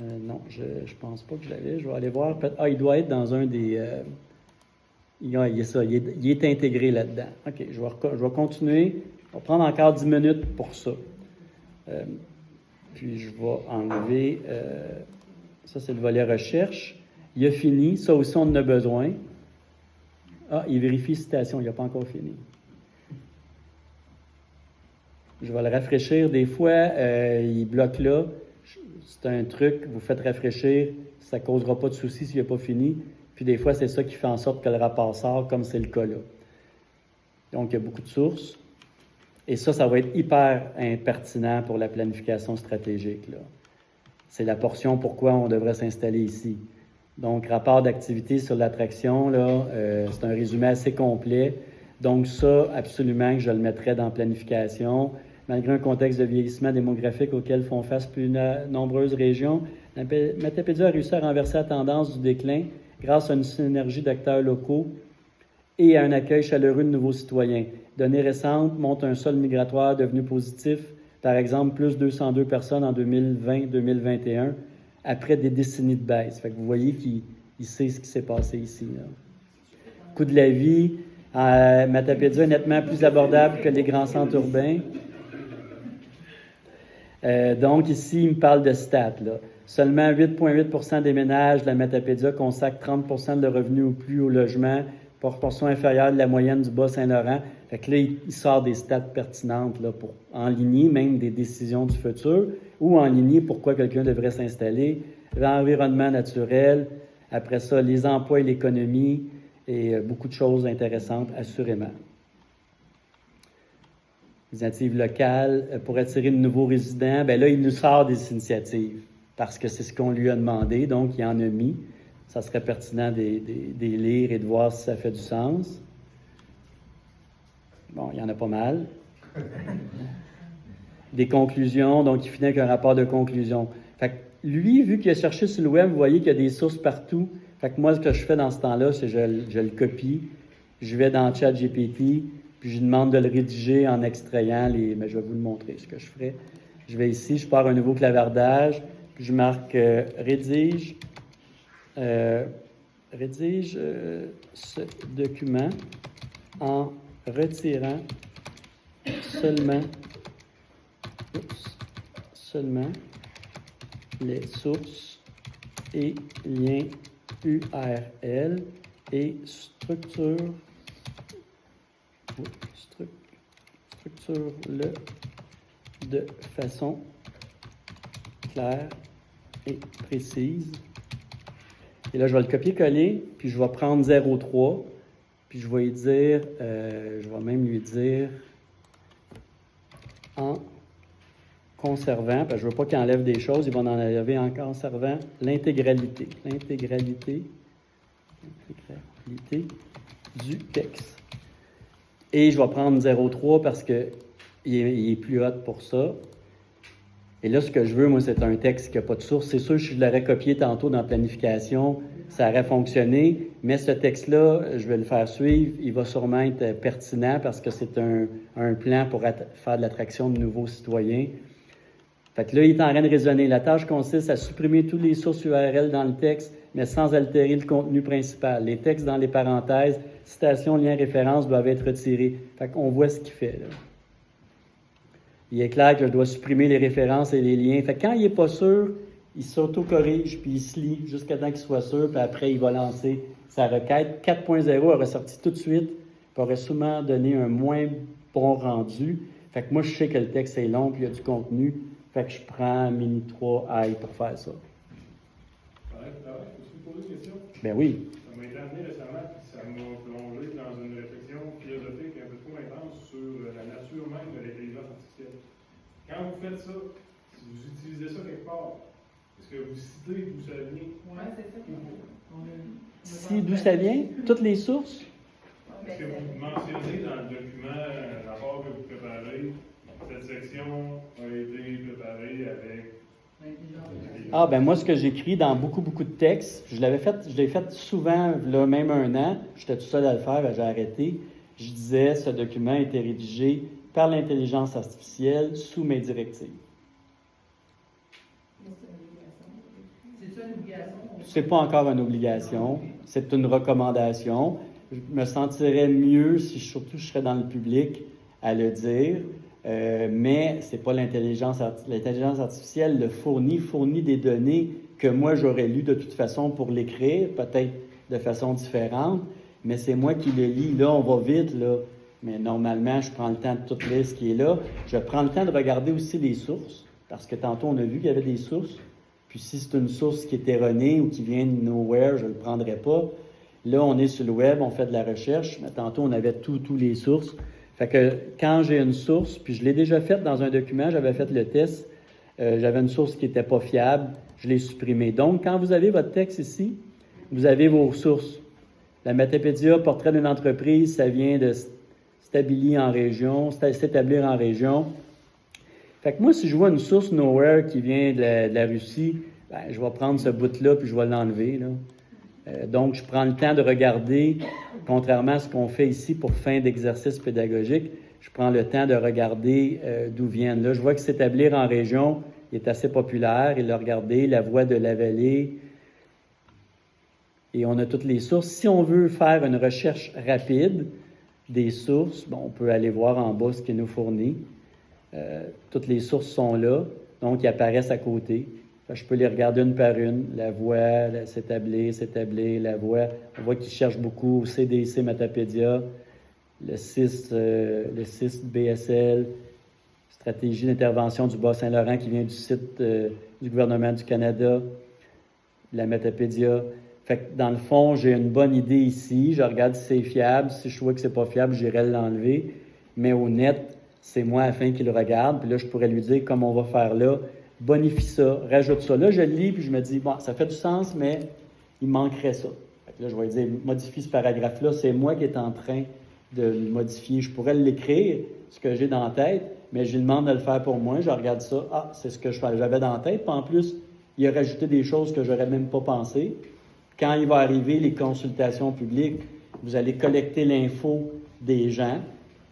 S1: Non, je ne pense pas que je l'avais. Je vais aller voir. Il doit être dans un des... il est ça, il est intégré là-dedans. OK, je vais continuer. On va prendre encore 10 minutes pour ça. Puis je vais enlever... ça, c'est le volet recherche. Il a fini. Ça aussi, on en a besoin. Ah, il vérifie citation. Il n'a pas encore fini. Je vais le rafraîchir. Des fois, il bloque là. C'est un truc, vous faites rafraîchir, ça ne causera pas de soucis s'il n'a pas fini. Puis des fois, c'est ça qui fait en sorte que le rapport sort, comme c'est le cas là. Donc, il y a beaucoup de sources. Et ça va être hyper impertinent pour la planification stratégique, là. C'est la portion pourquoi on devrait s'installer ici. Donc, rapport d'activité sur l'attraction, là, c'est un résumé assez complet. Donc, ça, absolument que je le mettrais dans planification. Malgré un contexte de vieillissement démographique auquel font face plus nombreuses régions, la Matapédia a réussi à renverser la tendance du déclin grâce à une synergie d'acteurs locaux et à un accueil chaleureux de nouveaux citoyens. Données récentes montrent un solde migratoire devenu positif, par exemple, plus 202 personnes en 2020-2021, après des décennies de baisse. Fait que vous voyez qu'il sait ce qui s'est passé ici, là. Coût de la vie, Matapédia est nettement plus abordable que les grands centres urbains. Donc, ici, il me parle de stats, là. Seulement 8,8 % des ménages de la Matapédia consacrent 30 % de leurs revenus au plus haut logement, proportion inférieure de la moyenne du Bas-Saint-Laurent. Fait que là, il sort des stats pertinentes là, pour enligner même des décisions du futur ou enligner pourquoi quelqu'un devrait s'installer. L'environnement naturel, après ça, les emplois et l'économie, et beaucoup de choses intéressantes, assurément. Les initiatives locales pour attirer de nouveaux résidents, bien là, il nous sort des initiatives parce que c'est ce qu'on lui a demandé, donc il en a mis. Ça serait pertinent de les lire et de voir si ça fait du sens. Bon, il y en a pas mal. Des conclusions, donc il finit avec un rapport de conclusion. Fait que lui, vu qu'il a cherché sur le web, vous voyez qu'il y a des sources partout. Fait que moi, ce que je fais dans ce temps-là, c'est que je le copie, je vais dans ChatGPT, puis je lui demande de le rédiger en extrayant les... Mais je vais vous le montrer, ce que je ferai. Je vais ici, je pars un nouveau clavardage, puis je marque rédige ce document en retirant seulement les sources et liens URL et structure-le de façon claire et précise. Et là, je vais le copier-coller, puis je vais prendre 0,3, puis je vais lui dire, je vais même lui dire en conservant, parce que je ne veux pas qu'il enlève des choses, il va en enlever en conservant l'intégralité du texte. Et je vais prendre 0,3 parce qu'il est plus haut pour ça. Et là, ce que je veux, moi, c'est un texte qui n'a pas de source. C'est sûr que je l'aurais copié tantôt dans la planification, ça aurait fonctionné, mais ce texte-là, je vais le faire suivre. Il va sûrement être pertinent parce que c'est un plan pour faire de l'attraction de nouveaux citoyens. Fait que là, il est en train de raisonner. La tâche consiste à supprimer toutes les sources URL dans le texte, mais sans altérer le contenu principal. Les textes dans les parenthèses, citations, liens, références doivent être retirés. Fait qu'on voit ce qu'il fait, là. Il est clair que je dois supprimer les références et les liens. Fait que quand il n'est pas sûr, il s'auto-corrige, puis il se lit jusqu'à temps qu'il soit sûr, puis après, il va lancer sa requête. 4.0 aurait sorti tout de suite, puis aurait sûrement donné un moins bon rendu. Fait que moi, je sais que le texte est long, puis il y a du contenu. Fait que je prends Mini 3i pour faire ça.
S3: Peux-tu me poser une question?
S1: Ben oui.
S3: Ça m'a été amené récemment, puis ça m'a plongé dans une réflexion philosophique un peu trop intense sur la nature même de l'intelligence artificielle. Quand vous faites ça, si vous utilisez ça quelque part, est-ce que vous citez d'où ça vient?
S4: Oui, c'est ça qu'on
S1: Si, d'où ça vient? Toutes les sources?
S3: Est-ce que vous mentionnez dans le document, rapport que vous préparez, cette section a été préparée avec
S1: Ah, ben moi, ce que j'écris dans beaucoup de textes, je l'ai fait souvent, là, même 1 an, j'étais tout seul à le faire, j'ai arrêté. Je disais, ce document a été rédigé par l'intelligence artificielle sous mes directives.
S4: C'est ça une obligation?
S1: C'est pas encore une obligation, c'est une recommandation. Je me sentirais mieux si surtout je serais dans le public à le dire, mais c'est pas l'intelligence artificielle le fournit des données que moi j'aurais lues de toute façon pour l'écrire, peut-être de façon différente, mais c'est moi qui le lis. Là, on va vite, là, mais normalement, je prends le temps de tout lire ce qui est là. Je prends le temps de regarder aussi les sources, parce que tantôt, on a vu qu'il y avait des sources. Puis si c'est une source qui est erronée ou qui vient de nowhere, je ne le prendrai pas. Là, on est sur le web, on fait de la recherche, mais tantôt, on avait tous les sources. Fait que quand j'ai une source, puis je l'ai déjà faite dans un document, j'avais fait le test, j'avais une source qui n'était pas fiable, je l'ai supprimée. Donc, quand vous avez votre texte ici, vous avez vos sources. La Matapédia, portrait d'une entreprise, ça vient de s'établir en région. Fait que moi, si je vois une source nowhere qui vient de la Russie, ben, je vais prendre ce bout-là puis je vais l'enlever, là. Donc, je prends le temps de regarder, contrairement à ce qu'on fait ici pour fin d'exercice pédagogique, je prends le temps de regarder d'où viennent. Là, je vois que s'établir en région est assez populaire. Il a regardé La Voix de la Vallée. Et on a toutes les sources. Si on veut faire une recherche rapide des sources, bon, on peut aller voir en bas ce qui nous fournit. Toutes les sources sont là, donc ils apparaissent à côté. Je peux les regarder une par une. La Voix, s'établir, La Voix. On voit qu'ils cherchent beaucoup au CDC Matapédia, le CIS BSL, Stratégie d'intervention du Bas-Saint-Laurent qui vient du site du gouvernement du Canada, la Matapédia. Fait que dans le fond, j'ai une bonne idée ici. Je regarde si c'est fiable. Si je vois que c'est pas fiable, j'irai l'enlever. Mais au net, c'est moi afin qu'il le regarde. Puis là, je pourrais lui dire, comme on va faire là, bonifie ça, rajoute ça. Là, je le lis, puis je me dis, bon, ça fait du sens, mais il manquerait ça. Fait que là, je vais lui dire, modifie ce paragraphe-là. C'est moi qui est en train de le modifier. Je pourrais l'écrire, ce que j'ai dans la tête, mais je lui demande de le faire pour moi. Je regarde ça. Ah, c'est ce que j'avais dans la tête. Puis en plus, il a rajouté des choses que j'aurais même pas pensé. Quand il va arriver les consultations publiques, vous allez collecter l'info des gens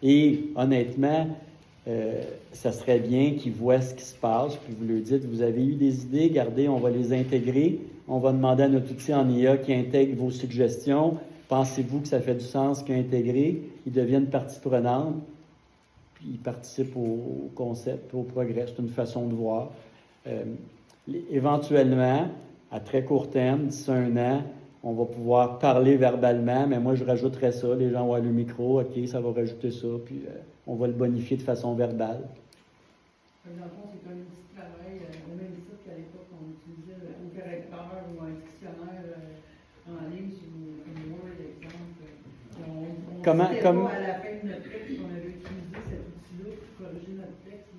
S1: et honnêtement, ça serait bien qu'ils voient ce qui se passe, puis vous leur dites, vous avez eu des idées, gardez, on va les intégrer, on va demander à notre outil en IA qui intègre vos suggestions, pensez-vous que ça fait du sens qu'ils intégré, ils deviennent partie prenante, puis ils participent au concept, au progrès, c'est une façon de voir. Éventuellement, à très court terme, d'ici 1 an, on va pouvoir parler verbalement, mais moi, je rajouterais ça. Les gens vont avoir le micro, OK, ça va rajouter ça, puis on va le bonifier de façon verbale.
S4: Dans le fond, c'est comme un petit travail, le même titre qu'à l'époque, on utilisait un correcteur ou un dictionnaire en ligne sur une Word, exemple. On disait pas à la fin de notre texte qu'on avait utilisé cet outil-là pour corriger notre texte.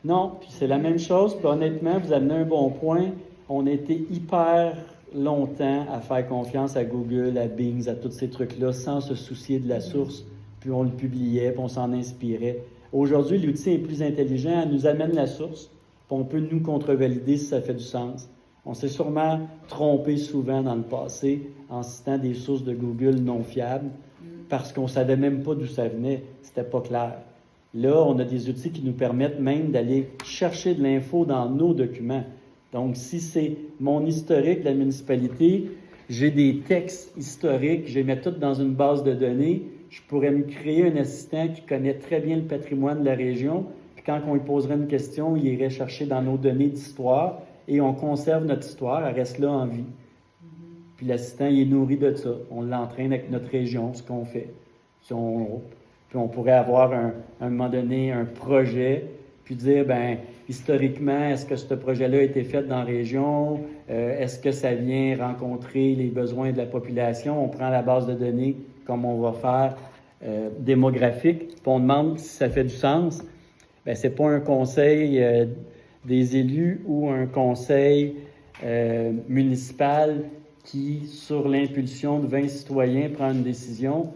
S1: Non, puis c'est la même chose, puis honnêtement, vous amenez un bon point. On a été hyper longtemps à faire confiance à Google, à Bing, à tous ces trucs-là, sans se soucier de la source, puis on le publiait, puis on s'en inspirait. Aujourd'hui, l'outil est plus intelligent, elle nous amène la source, puis on peut nous contrevalider si ça fait du sens. On s'est sûrement trompé souvent dans le passé en citant des sources de Google non fiables, parce qu'on ne savait même pas d'où ça venait, c'était pas clair. Là, on a des outils qui nous permettent même d'aller chercher de l'info dans nos documents. Donc, si c'est mon historique de la municipalité, j'ai des textes historiques, je les mets tous dans une base de données, je pourrais me créer un assistant qui connaît très bien le patrimoine de la région, puis quand on lui poserait une question, il irait chercher dans nos données d'histoire, et on conserve notre histoire, elle reste là en vie. Puis l'assistant, il est nourri de ça. On l'entraîne avec notre région, ce qu'on fait. Puis on pourrait avoir, à un moment donné, un projet, puis dire, ben historiquement, est-ce que ce projet-là a été fait dans la région? Est-ce que ça vient rencontrer les besoins de la population? On prend la base de données comme on va faire démographique, puis on demande si ça fait du sens. Bien, c'est pas un conseil des élus ou un conseil municipal qui, sur l'impulsion de 20 citoyens, prend une décision.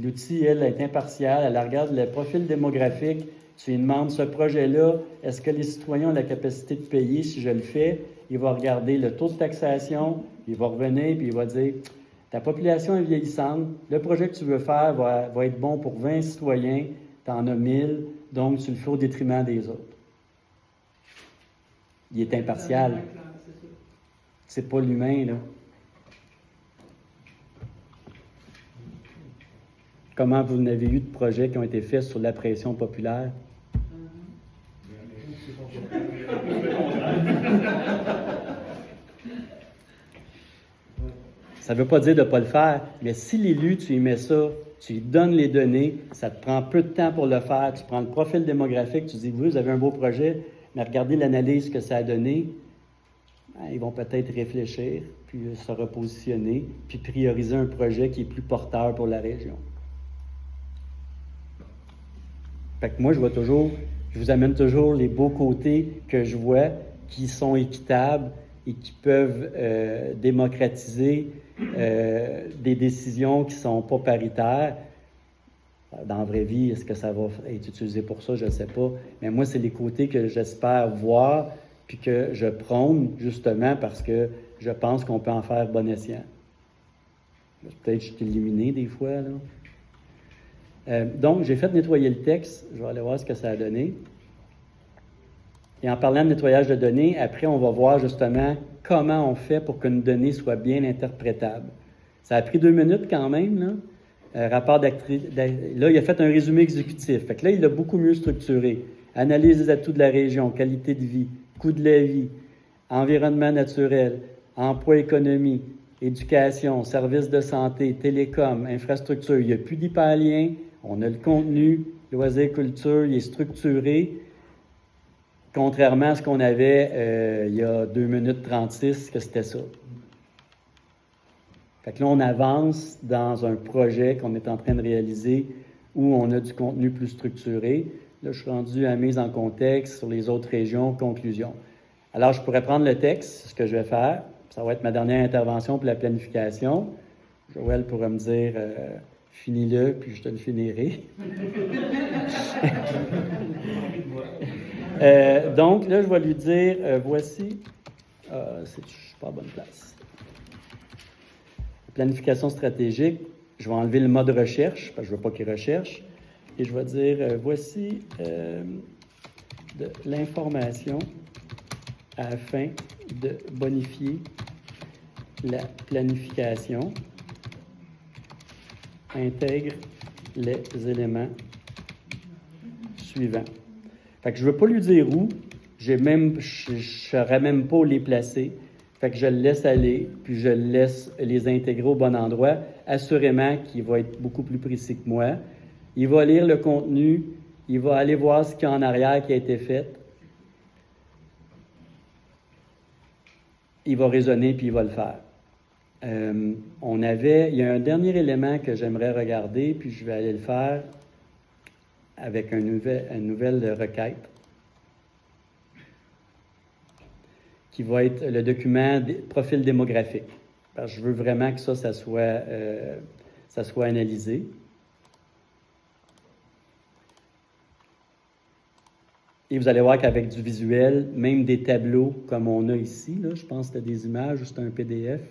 S1: L'outil, elle, est impartiale. Elle regarde le profil démographique, Tu lui demandes ce projet-là, est-ce que les citoyens ont la capacité de payer si je le fais? Il va regarder le taux de taxation, il va revenir puis il va dire ta population est vieillissante, le projet que tu veux faire va être bon pour 20 citoyens, tu en as 1000, donc tu le fais au détriment des autres. Il est impartial. C'est pas l'humain, là. Comment vous n'avez eu de projets qui ont été faits sur la pression populaire? Ça ne veut pas dire de ne pas le faire, mais si l'élu, tu lui mets ça, tu lui donnes les données, ça te prend peu de temps pour le faire, tu prends le profil démographique, tu dis, vous avez un beau projet, mais regardez l'analyse que ça a donné, ils vont peut-être réfléchir, puis se repositionner, puis prioriser un projet qui est plus porteur pour la région. Fait que moi, je vous amène toujours les beaux côtés que je vois, qui sont équitables et qui peuvent démocratiser des décisions qui ne sont pas paritaires. Dans la vraie vie, est-ce que ça va être utilisé pour ça? Je ne sais pas. Mais moi, c'est les côtés que j'espère voir puis que je prône justement parce que je pense qu'on peut en faire bon escient. Peut-être que je suis éliminé des fois, là. Donc, j'ai fait nettoyer le texte. Je vais aller voir ce que ça a donné. Et en parlant de nettoyage de données, après, on va voir justement comment on fait pour qu'une donnée soit bien interprétable. Ça a pris 2 minutes quand même, là. Là, il a fait un résumé exécutif. Fait que là, il l'a beaucoup mieux structuré. Analyse des atouts de la région, qualité de vie, coût de la vie, environnement naturel, emploi économie, éducation, services de santé, télécom, infrastructure. Il n'y a plus d'hyperlien. On a le contenu, loisirs, culture, il est structuré. Contrairement à ce qu'on avait il y a 2 minutes 36, que c'était ça. Fait que là, on avance dans un projet qu'on est en train de réaliser où on a du contenu plus structuré. Là, je suis rendu à mise en contexte sur les autres régions, conclusion. Alors, je pourrais prendre le texte, ce que je vais faire. Ça va être ma dernière intervention pour la planification. Joël pourra me dire finis-le, puis je te le finirai. Donc, là, je vais lui dire voici. Je suis pas à bonne place. Planification stratégique, je vais enlever le mode recherche, parce que je ne veux pas qu'il recherche, et je vais dire, voici de l'information afin de bonifier la planification, intègre les éléments suivants. Fait que je ne veux pas lui dire où, je ne saurais même pas où les placer. Fait que je le laisse aller, puis je le laisse les intégrer au bon endroit. Assurément qu'il va être beaucoup plus précis que moi. Il va lire le contenu, il va aller voir ce qu'il y a en arrière qui a été fait. Il va raisonner, puis il va le faire. Il y a un dernier élément que j'aimerais regarder, puis je vais aller le faire avec une nouvelle requête, qui va être le document profil démographique. Parce que je veux vraiment que ça soit analysé. Et vous allez voir qu'avec du visuel, même des tableaux comme on a ici, là, je pense que c'était des images ou c'était un PDF.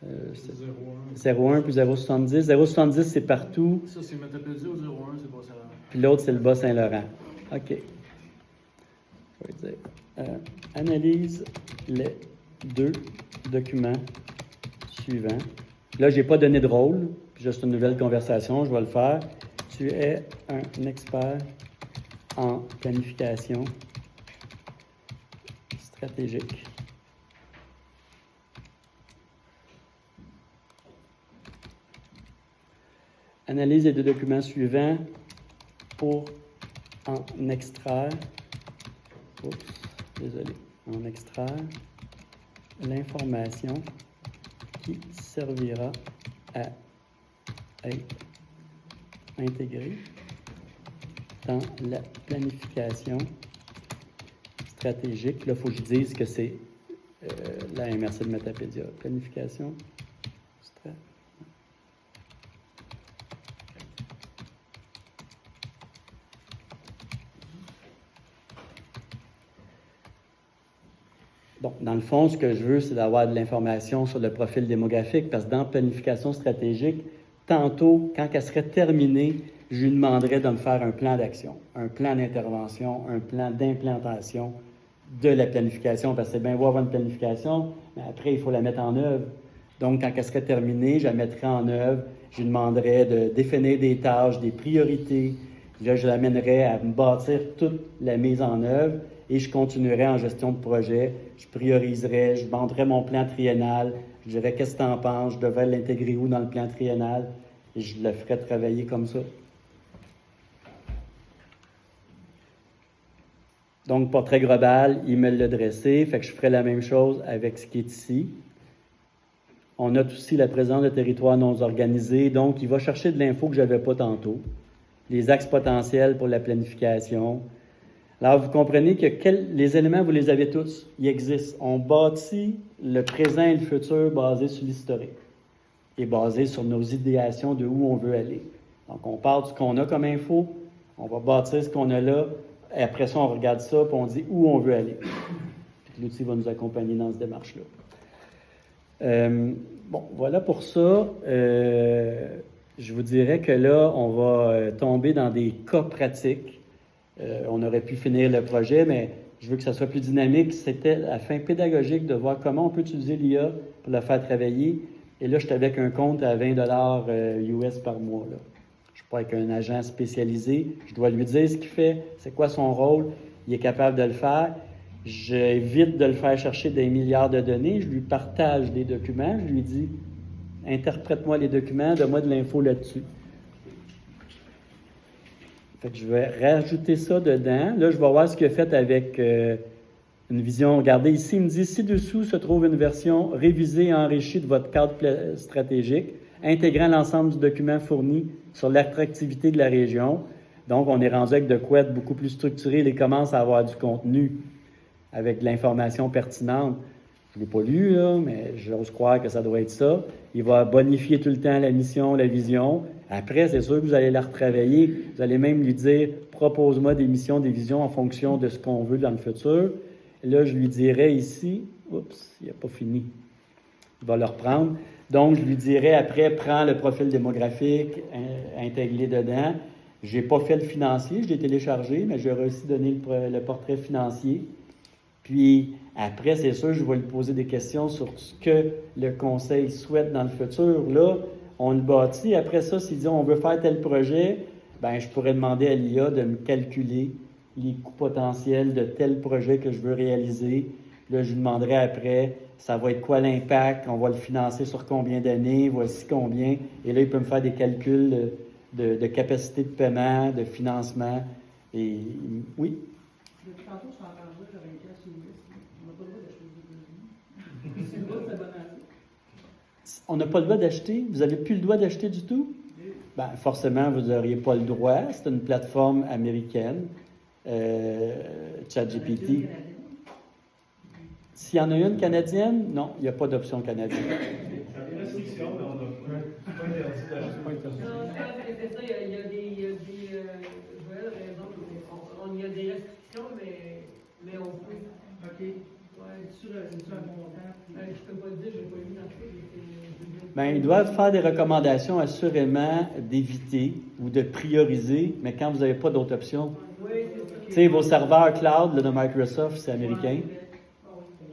S1: 0,1 puis 0,70. 0,70, c'est partout.
S2: Ça, c'est Matapédia ou 0,1, c'est Bas-Saint-Laurent.
S1: Puis l'autre, c'est le Bas-Saint-Laurent. OK. Je vais dire. Analyse les 2 documents suivants. Là, je n'ai pas donné de rôle, juste une nouvelle conversation, je vais le faire. Tu es un expert en planification stratégique. Analyse les 2 documents suivants pour en extraire. En extraire l'information qui servira à être intégrée dans la planification stratégique. Là, il faut que je dise que c'est la MRC de Matapédia. Planification stratégique. Bon, dans le fond, ce que je veux, c'est d'avoir de l'information sur le profil démographique, parce que dans planification stratégique, tantôt, quand elle serait terminée, je lui demanderais de me faire un plan d'action, un plan d'intervention, un plan d'implantation de la planification, parce que c'est bien beau avoir une planification, mais après, il faut la mettre en œuvre. Donc, quand elle serait terminée, je la mettrais en œuvre, je lui demanderais de définir des tâches, des priorités. Là, je l'amènerais à me bâtir toute la mise en œuvre et je continuerais en gestion de projet. Je prioriserais, je banderais mon plan triennal, je dirais qu'est-ce que tu en penses, je devrais l'intégrer où dans le plan triennal et je le ferais travailler comme ça. Donc, portrait global, il me l'a dressé, fait que je ferai la même chose avec ce qui est ici. On note aussi la présence de territoires non organisés, donc il va chercher de l'info que je n'avais pas tantôt. Les axes potentiels pour la planification. Alors, vous comprenez que les éléments, vous les avez tous, ils existent. On bâtit le présent et le futur basé sur l'historique et basé sur nos idéations de où on veut aller. Donc, on part de ce qu'on a comme info, on va bâtir ce qu'on a là, et après ça, on regarde ça, puis on dit où on veut aller. Puis l'outil va nous accompagner dans cette démarche-là. Bon, voilà pour ça. Je vous dirais que là, on va tomber dans des cas pratiques. On aurait pu finir le projet, mais je veux que ça soit plus dynamique. C'était à fin pédagogique de voir comment on peut utiliser l'IA pour le faire travailler. Et là, je suis avec un compte à 20 $ US par mois. Là. Je ne suis pas avec un agent spécialisé. Je dois lui dire ce qu'il fait, c'est quoi son rôle. Il est capable de le faire. J'évite de le faire chercher des milliards de données. Je lui partage des documents. Je lui dis, interprète-moi les documents, donne-moi de l'info là-dessus. Fait que je vais rajouter ça dedans. Là, je vais voir ce qu'il a fait avec une vision. Regardez ici, il me dit, ci-dessous se trouve une version révisée et enrichie de votre cadre stratégique, intégrant l'ensemble du document fourni sur l'attractivité de la région. Donc, on est rendu avec de quoi être beaucoup plus structuré. Il commence à avoir du contenu avec de l'information pertinente. Je ne l'ai pas lu, là, mais j'ose croire que ça doit être ça. Il va bonifier tout le temps la mission, la vision. Après, c'est sûr que vous allez la retravailler. Vous allez même lui dire, propose-moi des missions, des visions en fonction de ce qu'on veut dans le futur. Et là, je lui dirais ici, oups, il n'a pas fini. Il va le reprendre. Donc, je lui dirais après, prends le profil démographique, intègre-les dedans. Je n'ai pas fait le financier, je l'ai téléchargé, mais j'aurais aussi donné le portrait financier. Puis après, c'est sûr, je vais lui poser des questions sur ce que le conseil souhaite dans le futur. Là, on le bâtit. Après ça, s'il dit on veut faire tel projet, bien, je pourrais demander à l'IA de me calculer les coûts potentiels de tel projet que je veux réaliser. Là, je lui demanderai après, ça va être quoi l'impact, on va le financer sur combien d'années, voici combien. Et là, il peut me faire des calculs de capacité de paiement, de financement. Et oui.
S4: Depuis tantôt, je t'entends dire que j'aurais été à Souris. On n'a pas le droit d'acheter des produits. C'est le droit de s'abonner.
S1: On n'a pas le droit d'acheter? Vous n'avez plus le droit d'acheter du tout? Bien, forcément, vous n'auriez pas le droit. C'est une plateforme américaine, ChatGPT. S'il y en a une canadienne, non, il n'y a pas d'option canadienne.
S3: Il y a des restrictions, mais on n'a pas interdit d'acheter.
S7: Non, c'est ça, il y a des Joël a raison, il y a des restrictions, mais on peut.
S4: OK. Ouais, sur un montant.
S7: Je ne peux pas le dire, je n'ai pas lu dans le
S1: Bien, ils doivent faire des recommandations assurément d'éviter ou de prioriser, mais quand vous n'avez pas d'autre option.
S7: Oui, c'est ça.
S1: Tu sais, vos serveurs cloud là, de Microsoft, c'est américain.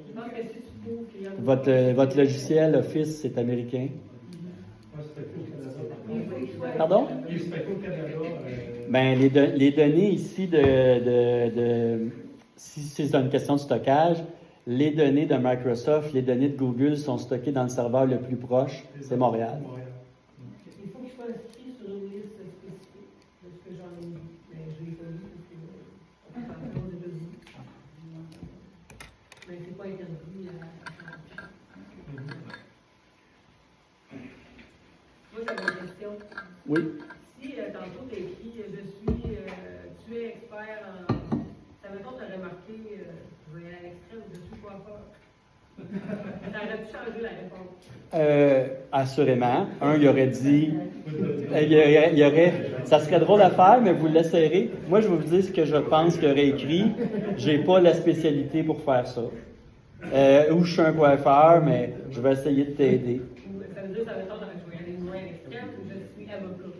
S7: Je pense que si tu trouves qu'il y a
S1: Votre logiciel Office, c'est américain. Pardon?
S3: Il se fait au Canada.
S1: Bien, les données ici si c'est une question de stockage, les données de Microsoft, les données de Google sont stockées dans le serveur le plus proche, c'est Montréal.
S7: il faut que je sois inscrit sur une liste spécifique, parce que j'en ai vu, mais je ne l'ai pas vu parce que on parle aux États-Unis. Mais c'est pas interdit à Moi, j'avais une question.
S1: Oui.
S7: Si tantôt tu as écrit tu es expert en. Ça mettons, tu aurais marqué, je vais à l'extrême, je suis coiffeur. Ça aurait pu changer la réponse.
S1: Assurément. Il aurait dit. Ça serait drôle à faire, mais vous l'essayerez. Moi, je vais vous dire ce que je pense qu'il aurait écrit. J'ai pas la spécialité pour faire ça. Ou je suis un coiffeur, mais je vais essayer de t'aider.
S7: Ça veut dire, ça veut dire, je vais aller loin à l'extrême, ou je suis avocat.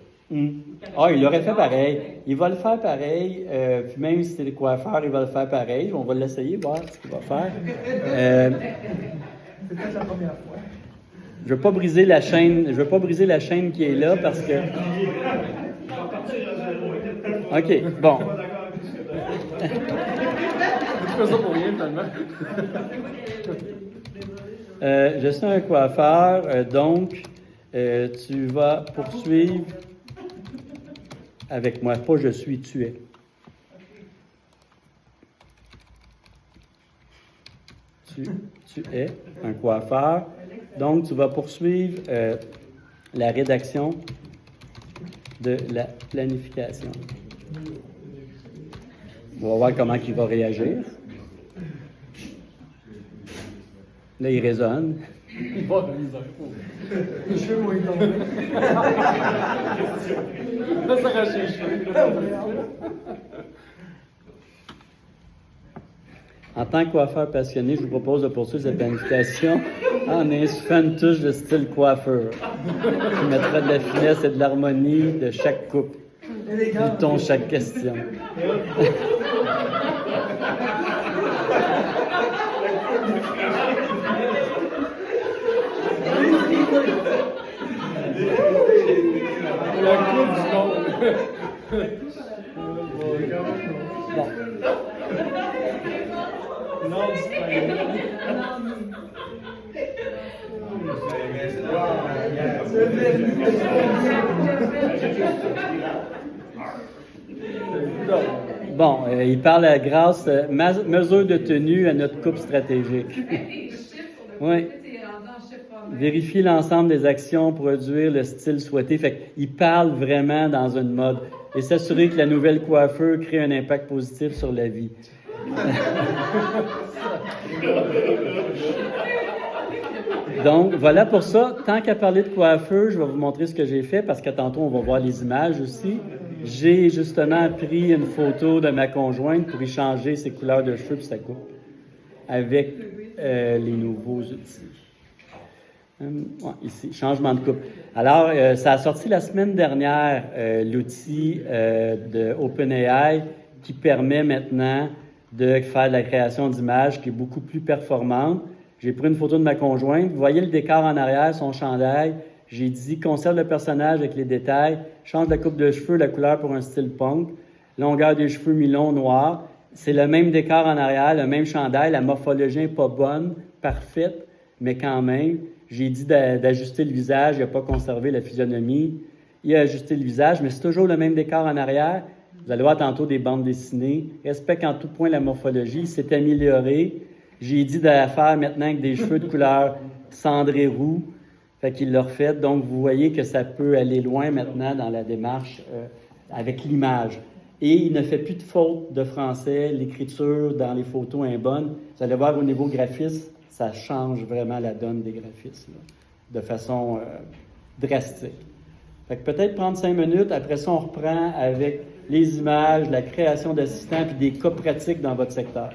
S1: Ah, il l'aurait fait pareil. Il va le faire pareil. Puis même si c'est le coiffeur, il va le faire pareil. On va l'essayer, voir ce qu'il va faire.
S8: C'est peut-être la première fois.
S1: Je veux pas briser la chaîne. Je veux pas briser la chaîne qui est là parce que. OK, bon.
S2: Tu fais ça pour rien, finalement.
S1: Je suis un coiffeur, donc tu vas poursuivre avec moi. Pas je suis, tu es. Tu es un coiffeur. Donc, tu vas poursuivre la rédaction de la planification. On va voir comment il va réagir. Là, il résonne.
S2: Il va de misère.
S8: Les cheveux vont y tomber.
S2: Là, ça arrache les cheveux.
S1: En tant que coiffeur passionné, je vous propose de poursuivre cette planification en insufflant une touche de style coiffeur qui mettra de la finesse et de l'harmonie de chaque coupe, du ton chaque question.
S2: La coupe du monde.
S1: Bon. Bon, il parle grâce mesure de tenue à notre coupe stratégique. Oui. Vérifier l'ensemble des actions, produire le style souhaité. Fait qu'il parle vraiment dans une mode. Et s'assurer que la nouvelle coiffeur crée un impact positif sur la vie. Donc, voilà pour ça. Tant qu'à parler de coiffeur, je vais vous montrer ce que j'ai fait parce que tantôt, on va voir les images aussi. J'ai justement pris une photo de ma conjointe pour y changer ses couleurs de cheveux et sa coupe avec les nouveaux outils. Ici, changement de coupe. Alors, ça a sorti la semaine dernière, l'outil de OpenAI qui permet maintenant de faire de la création d'images qui est beaucoup plus performante. J'ai pris une photo de ma conjointe. Vous voyez le décor en arrière, son chandail. J'ai dit, conserve le personnage avec les détails, change la coupe de cheveux, la couleur pour un style punk, longueur des cheveux mi-long noir. C'est le même décor en arrière, le même chandail. La morphologie n'est pas bonne, parfaite, mais quand même, j'ai dit d'ajuster le visage, il n'a pas conservé la physionomie. Il a ajusté le visage, mais c'est toujours le même décor en arrière. Vous allez voir tantôt des bandes dessinées. Respecte en tout point la morphologie. Il s'est amélioré. J'ai dit de la faire maintenant avec des cheveux de couleur cendré roux. Fait qu'il l'a refait. Donc, vous voyez que ça peut aller loin maintenant dans la démarche avec l'image. Et il ne fait plus de fautes de français. L'écriture dans les photos est bonne. Vous allez voir au niveau graphisme, ça change vraiment la donne des graphismes là, de façon drastique. Fait que peut-être prendre 5 minutes. Après ça, on reprend avec les images, la création d'assistants puis des cas pratiques dans votre secteur.